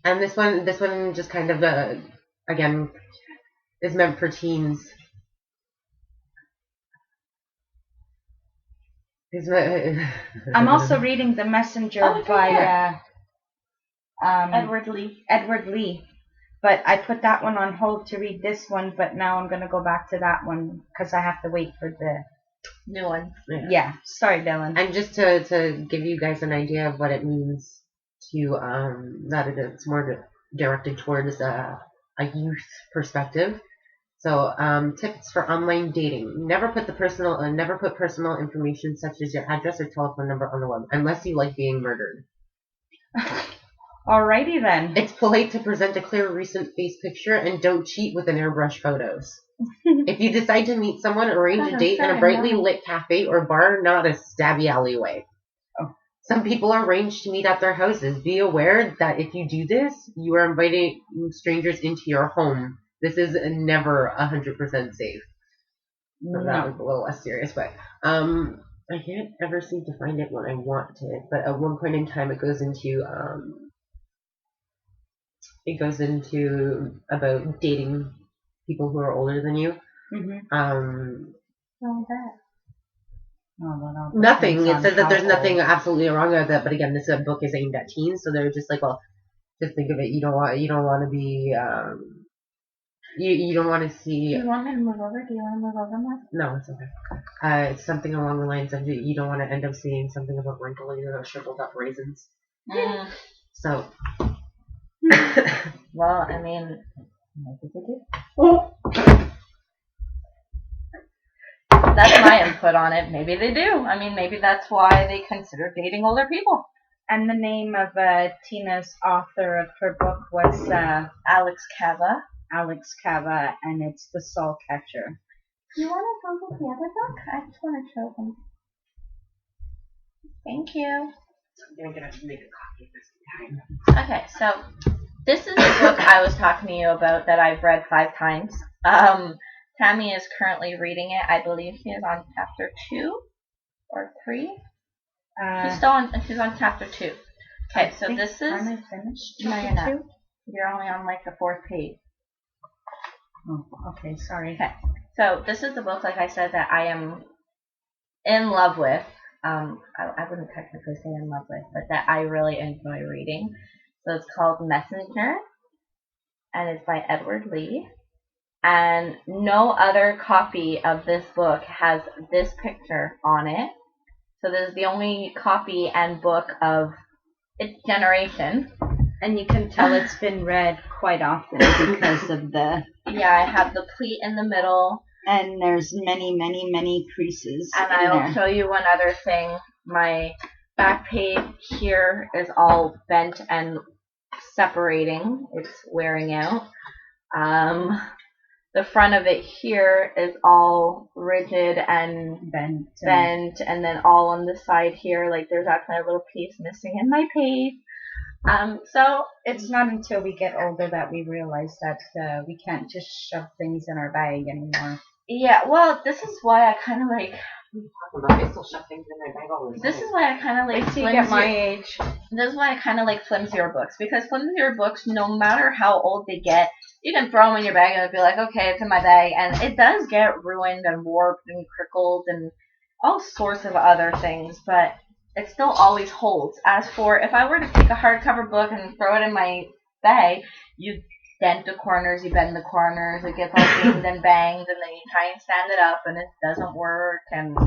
And this one just kind of again is meant for teens. I'm also reading The Messenger by Edward Lee. But I put that one on hold to read this one, but now I'm going to go back to that one because I have to wait for the new one. Yeah. Sorry, Dylan. And just to give you guys an idea of what it means to that it's more directed towards a youth perspective. So tips for online dating: never put personal information such as your address or telephone number on the web unless you like being murdered. Alrighty then. It's polite to present a clear recent face picture and don't cheat with an airbrush photos. If you decide to meet someone, arrange a date in a brightly lit cafe or bar, not a stabby alleyway. Oh. Some people arrange to meet at their houses. Be aware that if you do this, you are inviting strangers into your home. This is never 100% safe. So that was a little less serious, but I can't ever seem to find it when I want to. But at one point in time, it goes into about dating people who are older than you. What was that? Nothing. It says that there's nothing absolutely wrong with that. But again, this book is aimed at teens, so they're just like, well, just think of it. You don't want to be. You don't want to see. Do you want me to move over? Do you want to move over more? No, it's okay. It's something along the lines of you don't want to end up seeing something about wrinkly or shriveled up raisins. So. Well, I mean, maybe they do. That's my input on it. Maybe they do. I mean, maybe that's why they consider dating older people. And the name of Teena's author of her book was Alex Cava. And it's The Soul Catcher. Do you want to go with the other book? I just want to show them. Thank you. I'm gonna make a copy of this time. Okay, so this is the book I was talking to you about that I've read 5 times. 10 Tammy is currently reading it. I believe she is on chapter 2 or 3. She's on chapter 2. Okay, so this is... Am I finished? No, you're not. You're only on like the 4th page. Oh, okay, sorry. Okay, so this is the book, like I said, that I am in love with. I wouldn't technically say in love with, but that I really enjoy reading. So it's called Messenger, and it's by Edward Lee. And no other copy of this book has this picture on it. So this is the only copy and book of its generation. And you can tell it's been read quite often because of the... Yeah, I have the pleat in the middle. And there's many creases. And I will show you one other thing. My back page here is all bent and separating. It's wearing out. The front of it here is all rigid and bent, and then all on the side here, like there's actually a little piece missing in my page. So it's not until we get older that we realize that we can't just shove things in our bag anymore. Yeah, well, this is why I kind of like... I still shove things in my bag all the time. This is why I kind of like... Wait till you get my age. This is why I kind of like flimsier books, because flimsier books, no matter how old they get, you can throw them in your bag and it'll be like, okay, it's in my bag, and it does get ruined and warped and crickled and all sorts of other things, but it still always holds. As for if I were to take a hardcover book and throw it in my bag, you dent the corners, you bend the corners, it gets all dinged and banged, and then you try and stand it up and it doesn't work, and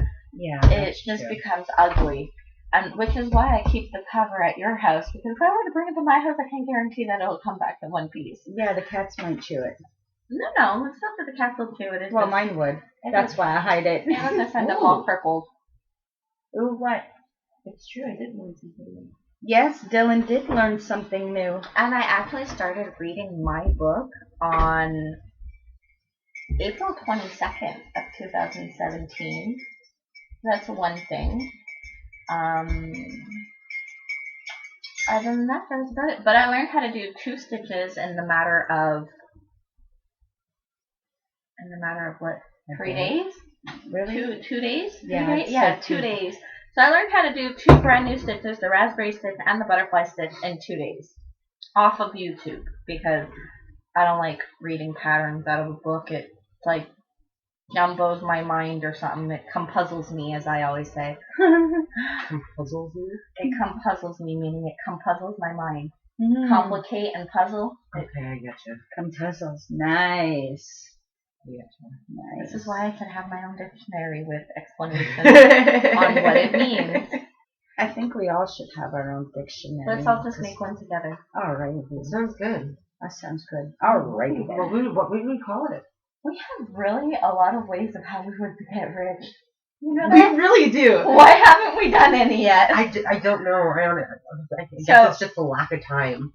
it just becomes ugly. And which is why I keep the cover at your house, because if I were to bring it to my house, I can't guarantee that it'll come back in one piece. Yeah, the cats might chew it. No, it's not that the cats will chew it. Well, mine would. That's why I hide it. It would just end up all crippled. Ooh, what? It's true, I did learn something new. Yes, Dylan did learn something new. And I actually started reading my book on April 22nd of 2017. That's one thing. Other than that, that was about it. But I learned how to do 2 stitches in the matter of what? 3 days? Really? 2 days? Yeah, 3 days? Yeah, 2 days. So I learned how to do 2 brand new stitches, the raspberry stitch and the butterfly stitch, in 2 days. Off of YouTube, because I don't like reading patterns out of a book. It like jumbos my mind or something. It compuzzles me, as I always say. Compuzzles you? It compuzzles me, meaning it compuzzles my mind. Complicate and puzzle. Okay, I getcha. Compuzzles. Nice. Nice. This is why I can have my own dictionary with explanations on what it means. I think we all should have our own dictionary. Let's all just make one together. All right. Sounds good. That sounds good. All righty then. Well, what would we call it? We have really a lot of ways of how we would get rich. You know We that? really do. Why haven't we done any yet? I don't know. I guess it's just the lack of time.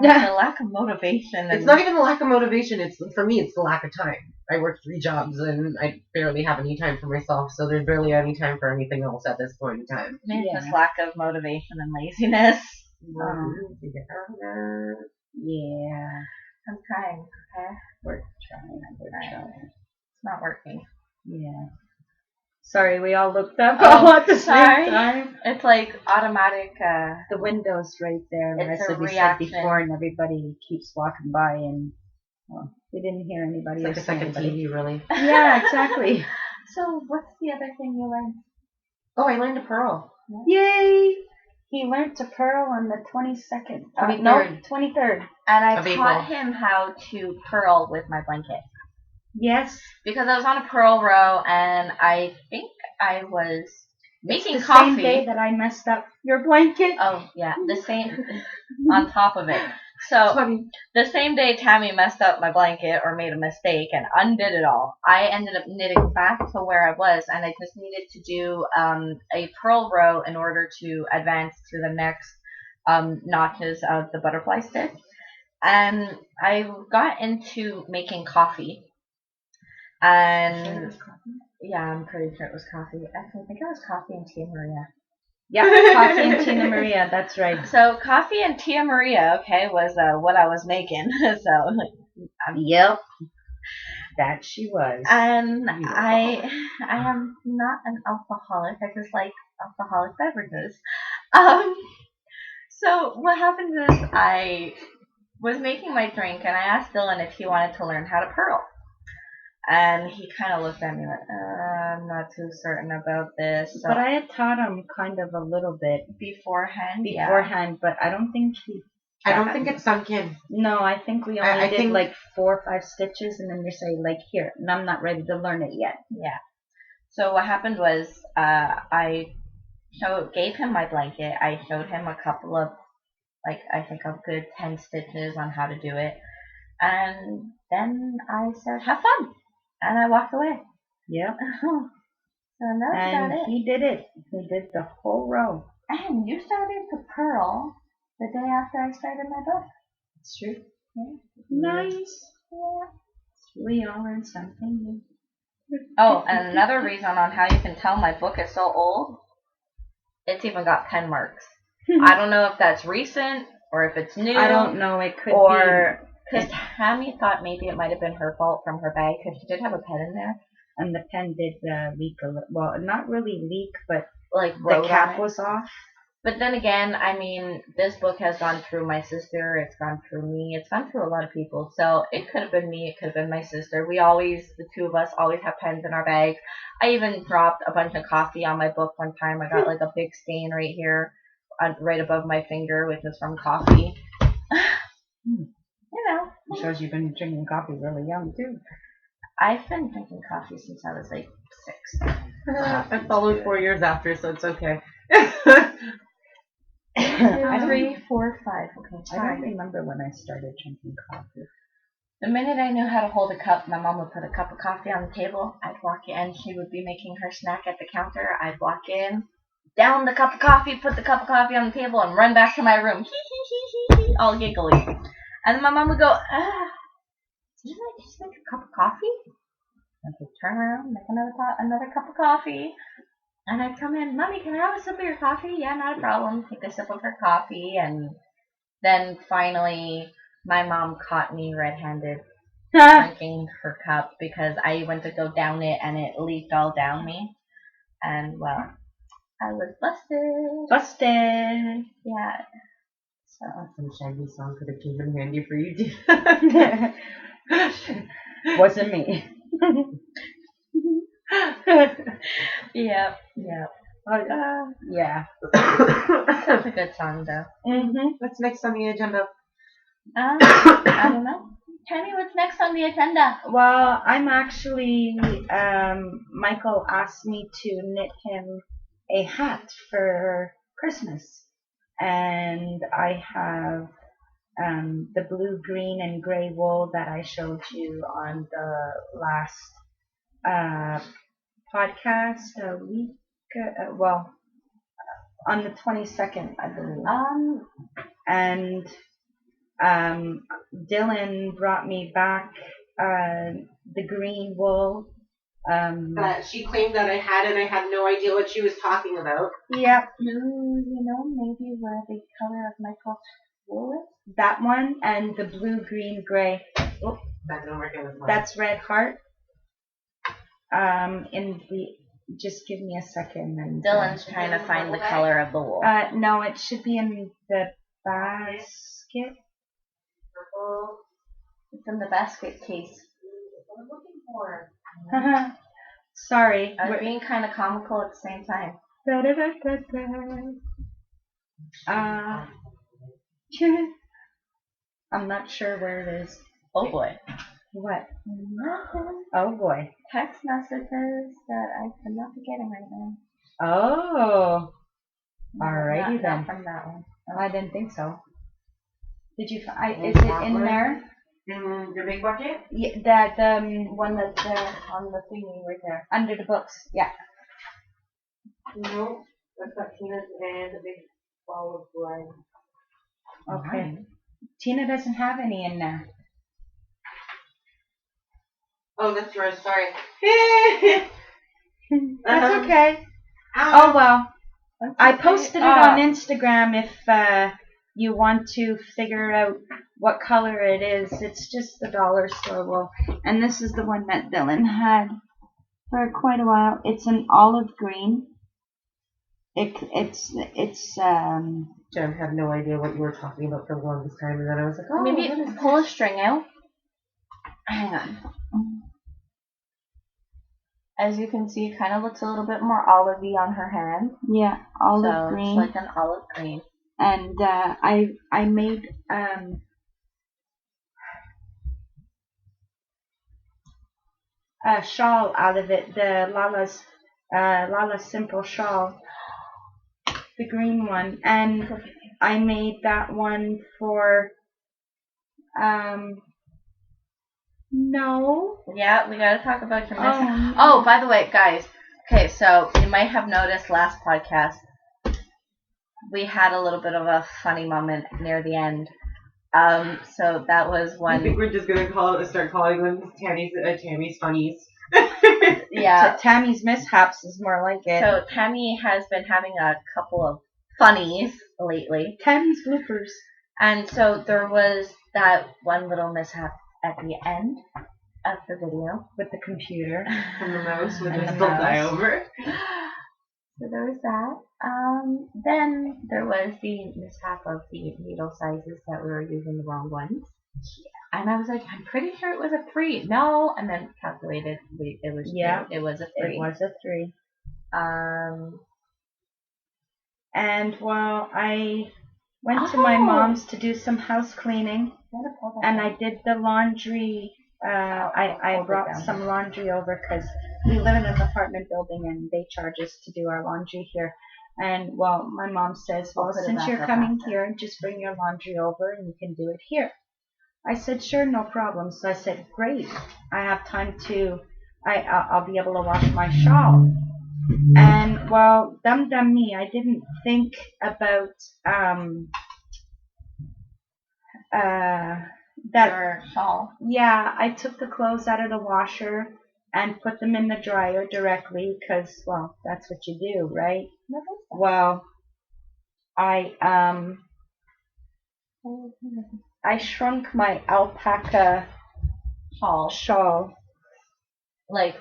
No, the lack of motivation. It's not even the lack of motivation. For me, it's the lack of time. I work 3 jobs and I barely have any time for myself, so there's barely any time for anything else at this point in time. Maybe it's just lack of motivation and laziness. Yeah. I'm trying, okay? We're trying. It's not working. Yeah. Sorry, we all looked up all at the sorry. same time. It's like automatic. The window's right there, It's as a we said reaction. before, and everybody keeps walking by, and well, we didn't hear anybody. It's like a second TV, really. Yeah, exactly. So, what's the other thing you learned? Oh, I learned to purl. Yay! He learned to purl on the 22nd. 23rd. And I Of taught April. him how to purl with my blanket. Yes. Because I was on a purl row, and I think I was making the coffee. Same day that I messed up your blanket. Oh, yeah, the same, on top of it. So, Funny. the same day Tammy messed up my blanket or made a mistake and undid it all, I ended up knitting back to where I was, and I just needed to do a purl row in order to advance to the next notches of the butterfly stitch. And I got into making coffee. And yeah, I'm pretty sure it was coffee. Actually, I think it was coffee and Tia Maria. Yeah, coffee and Tina Maria, that's right. So coffee and Tia Maria, okay, was what I was making. So Yep. That she was. And You I am not an alcoholic. I just like alcoholic beverages. Um, so what happened is I was making my drink and I asked Dylan if he wanted to learn how to purl. And he kind of looked at me like, I'm not too certain about this. So But I had taught him kind of a little bit beforehand, but I don't think he. I don't think it's sunk in. No, I think we only I did think- like 4 or 5 stitches, and then you say like here, and I'm not ready to learn it yet. Yeah. So what happened was I gave him my blanket. I showed him a couple of, like, I think a good 10 stitches on how to do it. And then I said, have fun. And I walked away. Yep. So that's about And it. he did it. He did the whole row. And you started to purl the day after I started my book. It's true. Yeah. Nice. Yeah. We all learned something new. Oh, and another reason on how you can tell my book is so old, it's even got pen marks. I don't know if that's recent or if it's new. I don't know. It could Or because Tammy thought maybe it might have been her fault from her bag because she did have a pen in there. be. And the pen did leak a little. Well, not really leak, but Like the wrote on cap it. was off. But then again, I mean, this book has gone through my sister, it's gone through me, it's gone through a lot of people. So it could have been me, it could have been my sister. The two of us always have pens in our bags. I even dropped a bunch of coffee on my book one time. I got like a big stain right here, right above my finger, which was from coffee. You know, It shows you've been drinking coffee really young too. I've been drinking coffee since I was like 6. I followed 4 years after, so it's okay. I don't, 3, 4, 5. Okay, I sorry. don't remember when I started drinking coffee. The minute I knew how to hold a cup, my mom would put a cup of coffee on the table. I'd walk in. She would be making her snack at the counter. I'd walk in, down the cup of coffee, put the cup of coffee on the table, and run back to my room. All giggly. And then my mom would go, didn't I just make a cup of coffee? And I'd turn around, make another cup of coffee. And I'd come in, Mommy, can I have a sip of your coffee? Yeah, not a problem. Take a sip of her coffee. And then finally, my mom caught me red-handed drinking her cup because I went to go down it and it leaked all down me. And, well, I was busted. Busted. Yeah. So, Some Shaggy song could have came in handy for you, too. Wasn't me. yeah. Yeah. That's a good song, though. What's next on the agenda? I don't know. Tell me what's next on the agenda. Well, I'm actually, Michael asked me to knit him a hat for Christmas. And I have the blue, green, and gray wool that I showed you on the last podcast a week, on the 22nd, I believe. And Dylan brought me back the green wool. She claimed that I had it. I had no idea what she was talking about. Yep, You know, maybe where the color of Michael's wool is? that one, and the blue, green, gray. Oh, That didn't work out as well. that's red heart. Just give me a second. And Dylan's trying to find the color of the wool. no, it should be in the basket. Purple. It's in the basket case. What I'm looking for. Sorry. I was being kind of comical at the same time. I'm not sure where it is. Oh boy. What? Nothing. Oh boy. Text messages that I cannot be getting right now. Oh. Alrighty Not then. from that one. I didn't think so. Did you? Is it in there? In your big bucket? Yeah, that one that's on the thingy right there, under the books. Yeah. No. That's got Teena's and a big ball of blue. Okay. Teena doesn't have any in there. Oh, that's yours. Sorry. That's okay. Ow. Oh well. I posted it on Instagram you want to figure out what color it is, it's just the dollar store wool. And this is the one that Dylan had for quite a while. It's an olive green. It's Jen had no idea what you were talking about for the longest time, and then I was like, oh, Maybe pull a string out. Hang on. As you can see, it kind of looks a little bit more olivey on her hand. Yeah, olive so green. It's like an olive green. And I made a shawl out of it, the Lala Simple shawl, the green one, and I made that one for no. Yeah, we gotta talk about your mishap. Oh, by the way, guys. Okay, so you might have noticed last podcast we had a little bit of a funny moment near the end. So that was one. I think we're just gonna start calling them Tammy's funnies. Yeah, Tammy's mishaps is more like it. So Tammy has been having a couple of funnies lately. Tammy's bloopers. And so there was that one little mishap at the end of the video with the computer and the mouse with the die over. So there was that. Then there was the mishap of the needle sizes that we were using the wrong ones. Yeah. And I was like, I'm pretty sure it was a 3. No, and then calculated, it was 3. It was a 3. It was a 3. And while I went to my mom's to do some house cleaning, and I did the laundry. I brought some laundry over because we live in an apartment building and they charge us to do our laundry here. And well, my mom says, well, since you're coming here, just bring your laundry over and you can do it here. I said, sure, no problem. So I said, great. I have time to, I'll be able to wash my shawl. And well, dumb me, I didn't think about that shawl. Yeah, I took the clothes out of the washer and put them in the dryer directly because, well, that's what you do, right? Well, I shrunk my alpaca shawl. Like,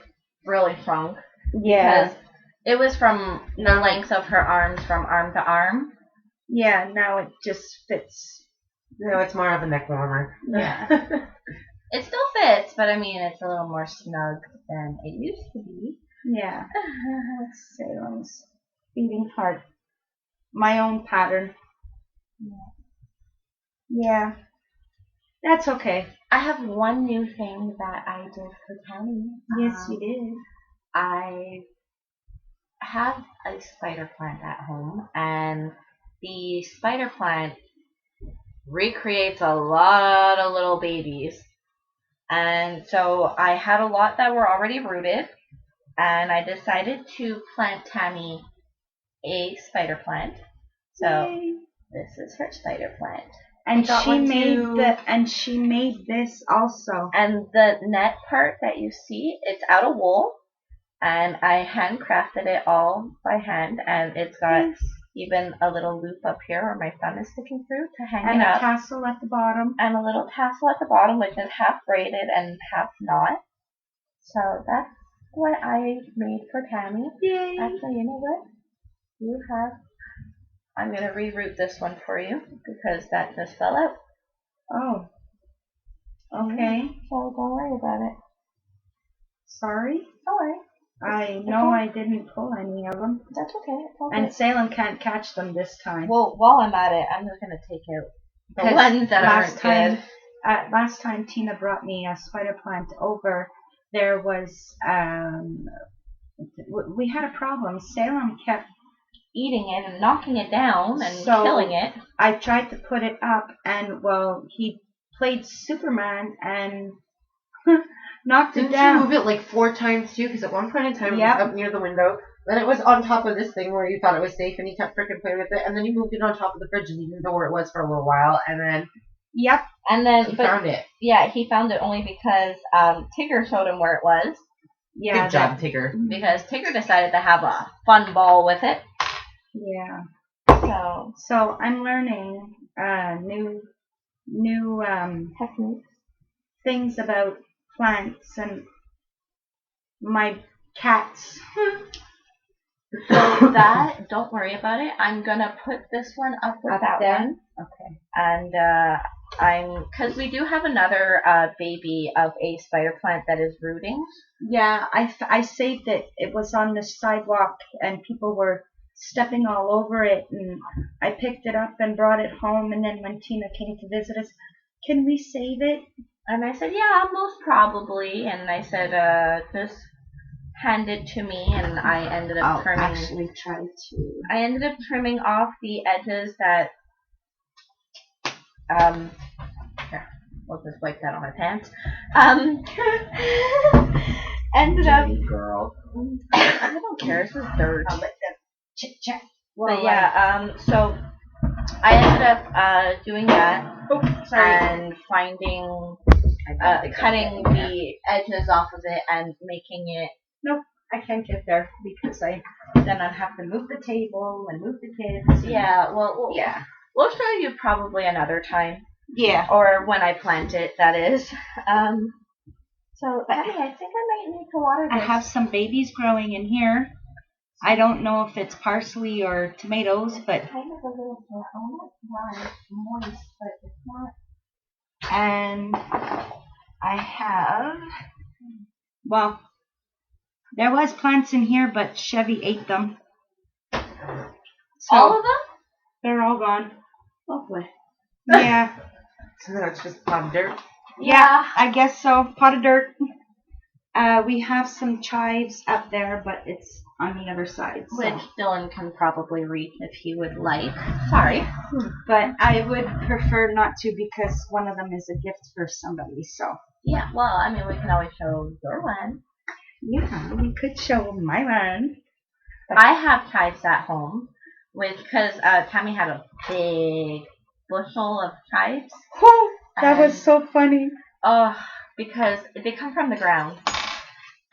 really shrunk. Yeah. Because it was from the length of her arms from arm to arm. Yeah, now it just fits. No, it's more of a neck warmer. Yeah. It still fits, but I mean, it's a little more snug than it used to be. Yeah. Salem's beating heart. My own pattern. Yeah. That's okay. I have one new thing that I did for Tammy. Yes, you did. I have a spider plant at home, and the spider plant recreates a lot of little babies. And so I had a lot that were already rooted, and I decided to plant Tammy a spider plant. So Yay. This is her spider plant. And she made this also. And the net part that you see, it's out of wool, and I handcrafted it all by hand, and it's got even a little loop up here where my thumb is sticking through to hang it up. And a tassel at the bottom. And a little tassel at the bottom, which is half braided and half not. So that's what I made for Tammy. Yay! Actually, you know what? I'm going to reroute this one for you because that just fell out. Oh. Okay. So don't worry about it. Sorry? Don't worry. I know I didn't pull any of them. That's okay. And Salem can't catch them this time. Well, while I'm at it, I'm just going to take out the ones that aren't good. Last time Teena brought me a spider plant over, there was, we had a problem. Salem kept eating it and knocking it down and killing it. I tried to put it up, and well, he played Superman and knocked it down. Didn't you move it like 4 times too? Because at one point in time it was up near the window. Then it was on top of this thing where you thought it was safe, and you kept freaking playing with it. And then you moved it on top of the fridge, and you didn't know where it was for a little while. And then and then he found it. Yeah, he found it only because Tigger showed him where it was. Yeah, good job, Tigger. Because Tigger decided to have a fun ball with it. Yeah. So So I'm learning new Techniques. things about plants and my cats. So that, don't worry about it. I'm gonna put this one up with Up that there? one, Okay. and because we do have another baby of a spider plant that is rooting. Yeah, I saved it. It was on the sidewalk and people were stepping all over it, and I picked it up and brought it home, and then when Teena came to visit us, can we save it? And I said, yeah, most probably. And I said, just hand it to me, and I ended up I'll trimming. actually try to. I ended up trimming off the edges that. Here, we'll just wipe that on my pants. Ended up. Girl. I don't care. This is dirt. I'll let them chit-chat. But yeah, so I ended up doing that and finding, cutting the edges off of it and making it. Nope, I can't get there because then I'd have to move the table and move the kids. Yeah, well, Yeah. we'll show you probably another time, Yeah. or when I plant it, that is. So, Abby, I think I might need to water I this. have some babies growing in here. I don't know if it's parsley or tomatoes, but kind of a little moist, but it's not. and I have, well, there was plants in here, but Chevy ate them. So All of them? they're all gone. Oh boy. Yeah. So now it's just pot of dirt. Yeah, I guess so. Pot of dirt. We have some chives up there, but it's on the other side. So. Which Dylan can probably reach if he would like. Sorry. But I would prefer not to because one of them is a gift for somebody. So Yeah, well, I mean, we can always show your one. yeah, we could show my one. I have chives at home, because Tammy had a big bushel of chives. Oh, that was And- so funny. Oh, because they come from the ground.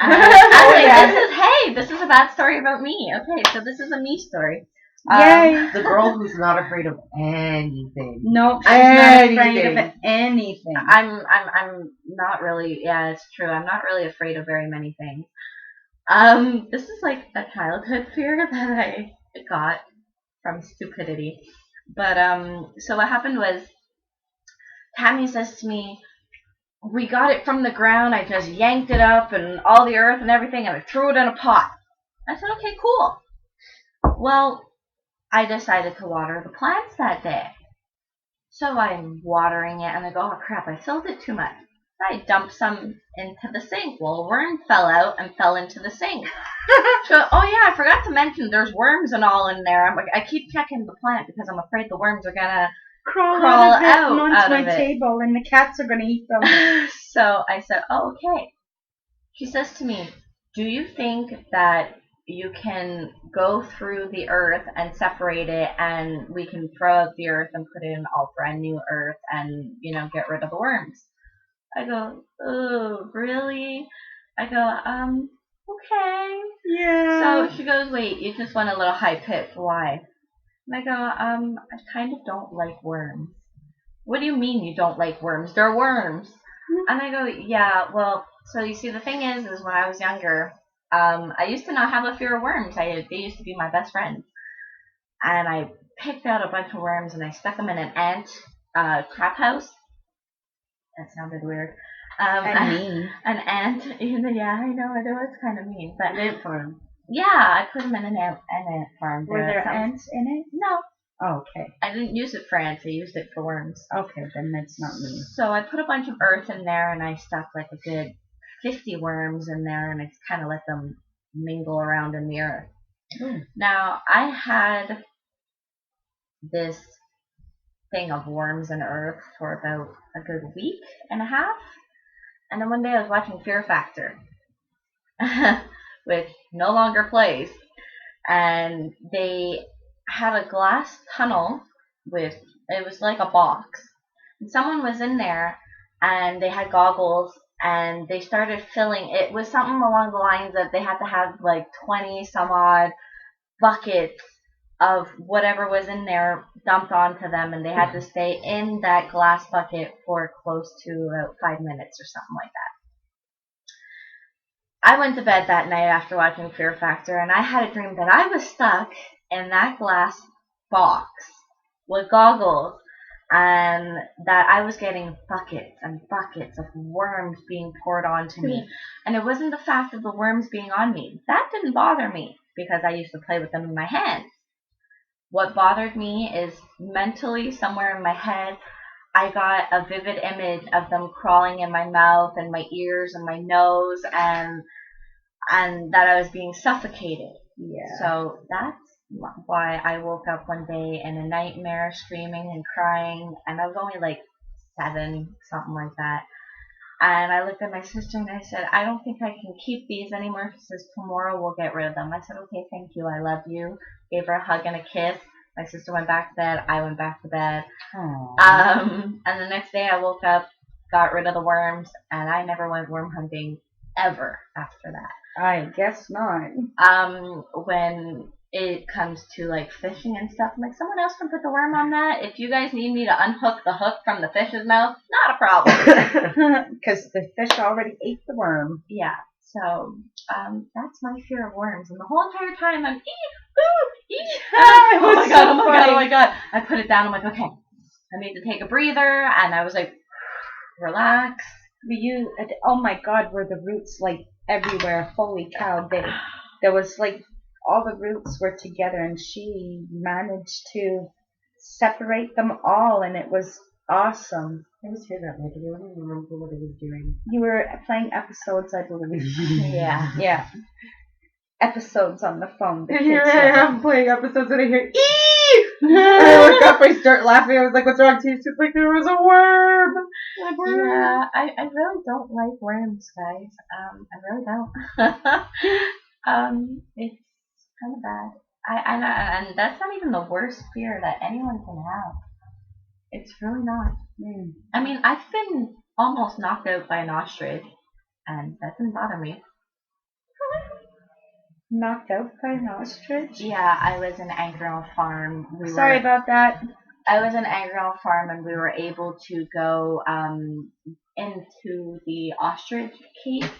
Yeah. This is a bad story about me. Okay, so this is a me story. Yay! The girl who's not afraid of anything. Nope, she's not afraid of Anything. anything. I'm not really. Yeah, it's true. I'm not really afraid of very many things. This is like a childhood fear that I got from stupidity. But so what happened was, Tammy says to me, "We got it from the ground. I just yanked it up and all the earth and everything, and I threw it in a pot." I said, "Okay, cool." Well, I decided to water the plants that day. So I'm watering it, and I go, "Oh crap, I filled it too much." I dumped some into the sink. Well, a worm fell out and fell into the sink. So, oh yeah, I forgot to mention there's worms and all in there. I keep checking the plant because I'm afraid the worms are gonna Crawl Crawl out of it out and onto out my of it. table, and the cats are gonna eat them. So I said, "Oh, okay." She says to me, "Do you think that you can go through the earth and separate it, and we can throw out the earth and put in all brand new earth and, get rid of the worms?" I go, "Oh, really?" I go, okay. Yeah. So she goes, "Wait, you just went a little high pitch. Why?" And I go, I kind of don't like worms." "What do you mean you don't like worms? They're worms." And I go, "Yeah, well, so you see, the thing is when I was younger, I used to not have a fear of worms. They used to be my best friends. And I picked out a bunch of worms and I stuck them in an ant trap house." That sounded weird. And mean. An ant. Yeah, I know it's kind of mean, but An ant farm. yeah, I put them in an ant farm. Were there ants in it? No, Oh, okay. I didn't use it for ants. I used it for worms. Okay, then that's not me. So I put a bunch of earth in there, and I stuck like a good 50 worms in there, and I kind of let them mingle around in the earth. Mm. Now, I had this thing of worms and earth for about a good week and a half, and then one day I was watching Fear Factor, which no longer plays, and they had a glass tunnel it was like a box, and someone was in there, and they had goggles, and they started filling. It was something along the lines of they had to have like 20 some odd buckets of whatever was in there dumped onto them, and they had to stay in that glass bucket for close to about 5 minutes or something like that. I went to bed that night after watching Fear Factor, and I had a dream that I was stuck in that glass box with goggles, and that I was getting buckets and buckets of worms being poured onto me. And it wasn't the fact of the worms being on me. That didn't bother me because I used to play with them in my hands. What bothered me is mentally, somewhere in my head, I got a vivid image of them crawling in my mouth and my ears and my nose, and that I was being suffocated. Yeah. So that's why I woke up one day in a nightmare, screaming and crying, and I was only like 7, something like that. And I looked at my sister and I said, I don't think I can keep these anymore. She says, tomorrow we'll get rid of them. I said, okay, thank you. I love you. Gave her a hug and a kiss. My sister went back to bed. I went back to bed. And the next day I woke up, got rid of the worms, and I never went worm hunting ever after that. I guess not. When it comes to like fishing and stuff, I'm like, someone else can put the worm on that. If you guys need me to unhook the hook from the fish's mouth, not a problem. Because the fish already ate the worm. Yeah. So that's my fear of worms, and the whole entire time I'm oh my god, oh my god, oh my god. I put it down. I'm like, okay, I need to take a breather, and I was like, relax. Oh my god, were the roots like everywhere? Holy cow! There was like all the roots were together, and she managed to separate them all, and it was awesome. I was here that night. I don't even remember what I was doing. You were playing episodes, I believe. Yeah. Yeah. Episodes on the phone. And here I am playing episodes, and I hear "ee!" And I look up, I start laughing. I was like, "What's wrong, T?" She's like, "There was a worm." Yeah, I really don't like worms, guys. I really don't. It's kind of bad. And that's not even the worst fear that anyone can have. It's really not. I mean, I've been almost knocked out by an ostrich, and that didn't bother me. Knocked out by an ostrich? Yeah, I was in Anchorage Farm. Sorry about that. I was in Anchorage Farm, and we were able to go into the ostrich cave.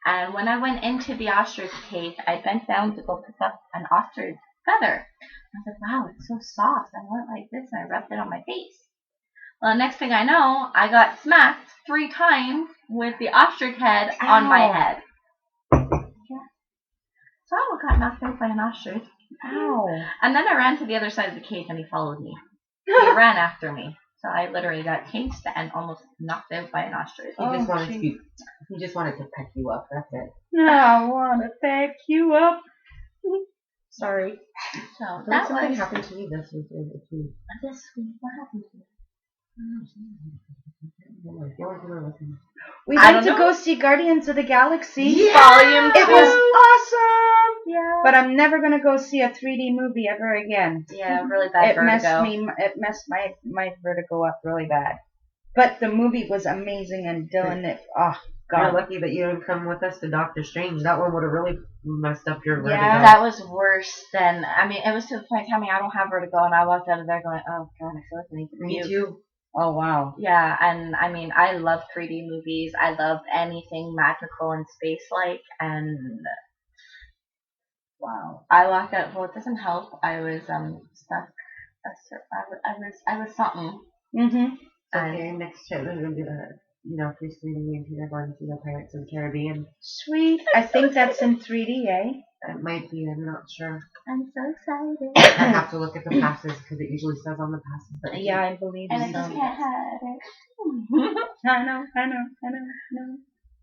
And when I went into the ostrich cave, I bent down to go pick up an ostrich feather. I was like, wow, it's so soft. I went like this, and I rubbed it on my face. Well, the next thing I know, I got smacked 3 times with the ostrich head on my head. Yeah. So I got knocked out by an ostrich. Ow. And then I ran to the other side of the cave, and he followed me. He ran after me. So I literally got chased and almost knocked out by an ostrich. He just wanted to peck you up. That's it. I want to peck you up. Sorry. So That something happened to you this week. This week, what happened to you? We went to go see Guardians of the Galaxy. Yeah! Volume 2. It was awesome. Yeah. But I'm never gonna go see a 3D movie ever again. Yeah, really bad vertigo. It messed my vertigo up really bad. But the movie was amazing, and Dylan, oh God. You're lucky that you didn't come with us to Doctor Strange. That one would have really messed up your vertigo. Yeah, that was worse than. I mean, it was to the point. Tell me, I don't have vertigo, and I walked out of there going, "Oh God, I feel like I need to puke." Me too. Oh wow. Yeah, and I mean, I love 3D movies. I love anything magical and space-like, and wow, I walked out. Well, it doesn't help. I was stuck. I was something. Mhm. Okay, next trip we're gonna do Christine and me and Teena going to see the Pirates of the Caribbean. Sweet. I think that's in 3D, eh? It might be. I'm not sure. I'm so excited. I have to look at the passes because it usually says on the passes. But Yeah, I believe And so. I just can't have it. I know.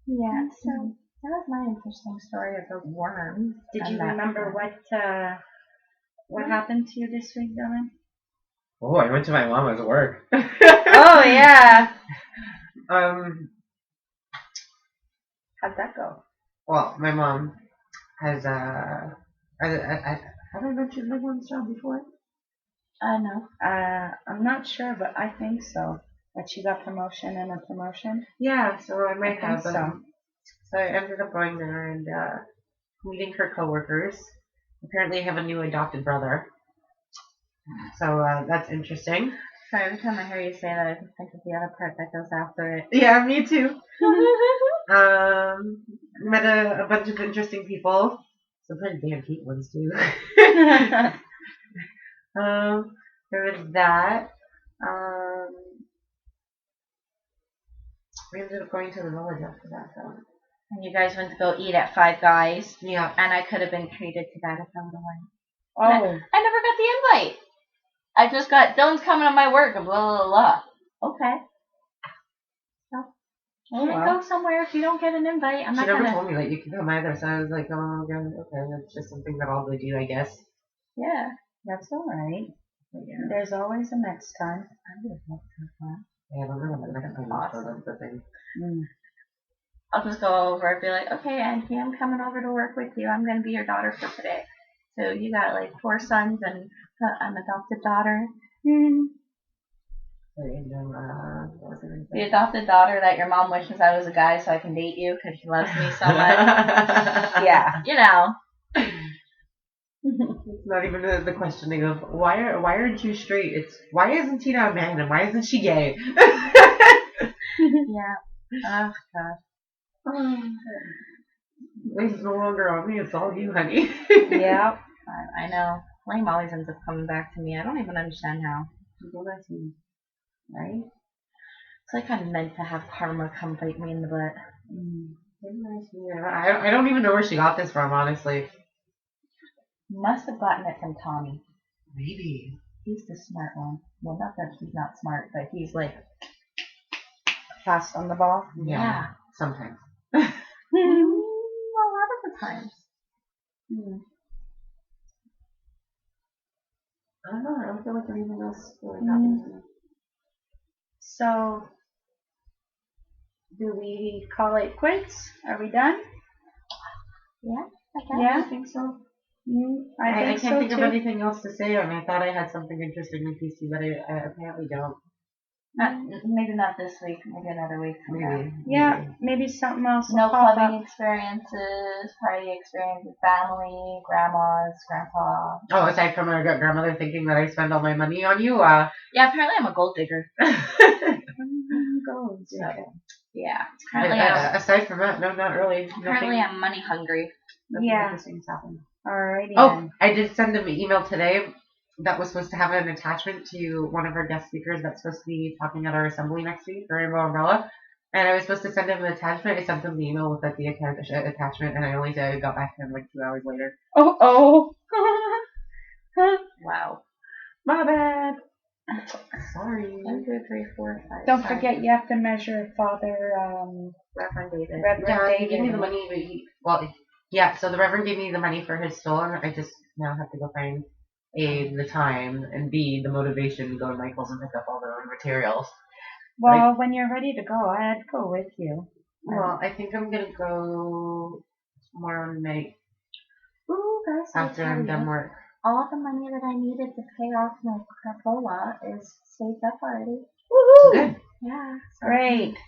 Yeah, so that was my interesting story of those worms. Did you remember what happened to you this week, Dylan? Oh, I went to my mama's work. Oh yeah. How'd that go? Well, my mom has have I mentioned my mom's job before? No. I'm not sure, but I think so. That she got promotion and a promotion. Yeah, so I might have. So I ended up going there and meeting her coworkers. Apparently, I have a new adopted brother. So that's interesting. Sorry, every time I hear you say that, I just think of the other part that goes after it. Yeah, me too. Met a bunch of interesting people. Some pretty damn cute ones too. There was that. We ended up going to the village after that, though. And you guys went to go eat at Five Guys. Yeah. And I could have been treated to that if I would have went. Oh. I never got the invite. I just got, Dylan's coming to my work and blah, blah, blah. Okay. You can't go somewhere if you don't get an invite. I'm She not never gonna. told me that you could come either, so I was like, oh, okay, that's just something that I'll go do, I guess. Yeah, that's all right. Yeah. There's always a next time. I would have loved to have gone. Yeah, I don't know what the next time is, so that's the thing. I'll just go over and be like, okay, Auntie, I'm coming over to work with you. I'm going to be your daughter for today. So you got like 4 sons and an adopted daughter. The adopted daughter that your mom wishes I was a guy so I can date you because she loves me so much. Yeah. You know. It's not even the questioning of why aren't you straight? It's why isn't Teena a man and why isn't she gay? Yeah. Oh, gosh. It's no longer on me, it's all you, honey. Yeah. I know. Blame always ends up coming back to me. I don't even understand how. Right? It's like I'm meant to have karma come bite me in the butt. I don't even know where she got this from, honestly. Must have gotten it from Tommy. Maybe. He's the smart one. Well, not that he's not smart, but he's like Fast on the ball. Yeah. Sometimes. a lot of the times. I don't know. I don't feel like anything else really happened to me. So, do we call it quits? Are we done? Yeah, I guess. Yeah. I think so. I can't think so think too. of anything else to say. I mean, I thought I had something interesting in PC, but I apparently don't. Maybe not this week. Maybe another week. Maybe. Yeah, maybe something else. No will pop clubbing up. experiences, party experiences, family, grandmas, grandpa. Oh, aside from my grandmother thinking that I spend all my money on you, Yeah, apparently I'm a gold digger. Gold digger. Yeah. Apparently, aside from that, no, not really. Apparently I'm money hungry. Nothing Yeah. interesting's happened. Alrighty. Oh, then. I did send them an email today that was supposed to have an attachment to one of our guest speakers that's supposed to be talking at our assembly next week, the Rainbow Umbrella. And I was supposed to send him an attachment. I sent him the email with the attachment, and I only got back to him like 2 hours later. Oh. Wow. My bad. Sorry. 1, 2, 3, 4, 5. Don't forget, you have to measure Father Reverend David. Yeah, he gave me the money, but so the Reverend gave me the money for his store, and I just now have to go find A, the time, and B, the motivation to go to Michael's and pick up all the materials. Well, when you're ready to go, I'd go with you. Well, I think I'm going to go tomorrow night Ooh, guys, after I'm done work. All the money that I needed to pay off my crapola is saved up already. Woohoo! Good. Yeah. So Great.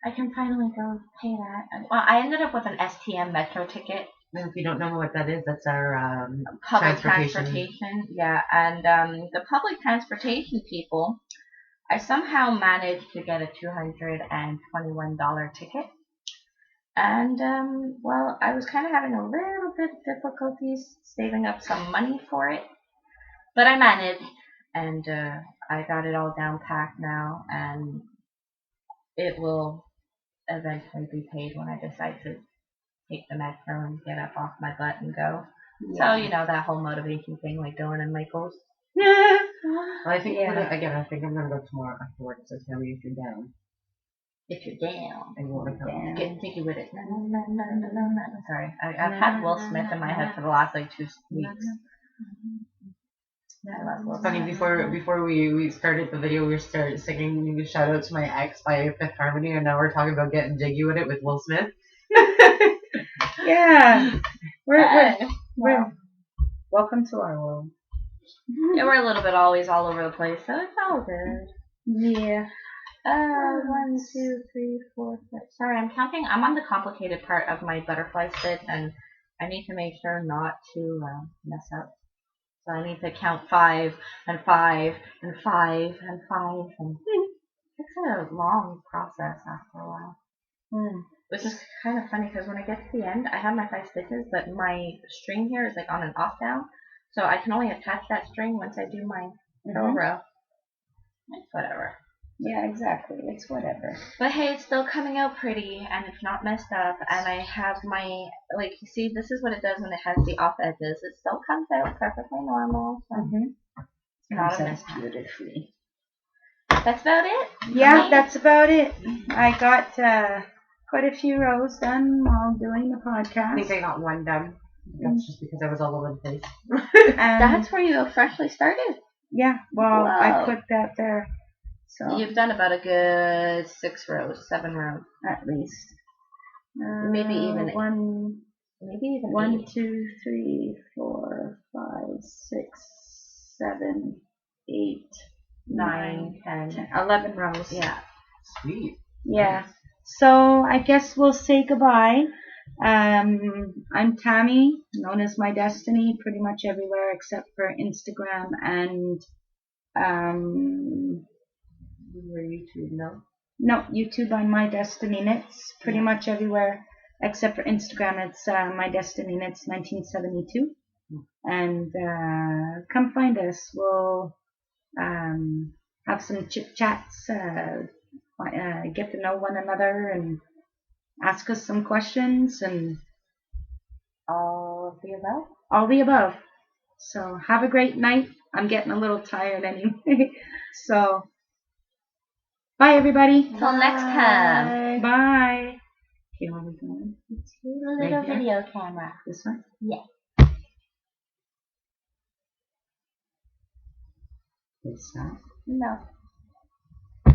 I can finally go pay that. Well, I ended up with an STM Metro ticket. And if you don't know what that is, that's our Public transportation. Yeah, and the public transportation people, I somehow managed to get a $221 ticket. And, well, I was kind of having a little bit of difficulties saving up some money for it. But I managed, and I got it all down packed now, and it will eventually be paid when I decide to take the metro and get up off my butt and go. Yeah. So, that whole motivation thing like Dylan and Michael's. Well, I think I think I'm going to go tomorrow after work, so tell me if you're down. If you're down. And you want to come. Get jiggy with it. Sorry. I've had Will Smith in my head for the last 2 weeks. I love Will Funny, before we started the video, we started singing Shout Out to My Ex by Fifth Harmony, and now we're talking about getting jiggy with it with Will Smith. Yeah. We're welcome to our world. Yeah, we're a little bit always all over the place, so it's all good. Yeah. 1, 2, 3, 4, 5. Sorry, I'm counting. I'm on the complicated part of my butterfly stitch, and I need to make sure not to mess up. So I need to count 5 and 5 and 5 and 5 and it's a long process after a while. Which is kind of funny because when I get to the end, I have my 5 stitches, but my string here is like on an off down, so I can only attach that string once I do my purl row. It's whatever. Yeah, exactly. It's whatever. But hey, it's still coming out pretty, and it's not messed up, and I have my, like, you see, this is what it does when it has the off edges. It still comes out perfectly normal. So it's not a mess. Beautifully. That's about it? Yeah, that's about it. I got quite a few rows done while doing the podcast. I think I got 1 done. That's just because I was all over the place. That's where you officially started? Yeah, well, I put that there. So you've done about a good 6 rows, 7 rows. At least. Maybe even 1, maybe even 1, 8. 2, 3, 4, 5, 6, 7, 8, 9, 10, 11 rows. Yeah. Sweet. Yeah. So I guess we'll say goodbye. I'm Tammy, known as Myidestiny, pretty much everywhere except for Instagram and Where YouTube, no? No, YouTube on Myidestiny Knits, pretty much everywhere except for Instagram. It's Myidestiny Knits 1972, and come find us. We'll have some chit-chats, get to know one another, and ask us some questions, and all of the above. All the above. So have a great night. I'm getting a little tired anyway. So bye, everybody. Till next time. Bye. Okay, where are we going? To the little video camera. This one? Yeah. This side? No.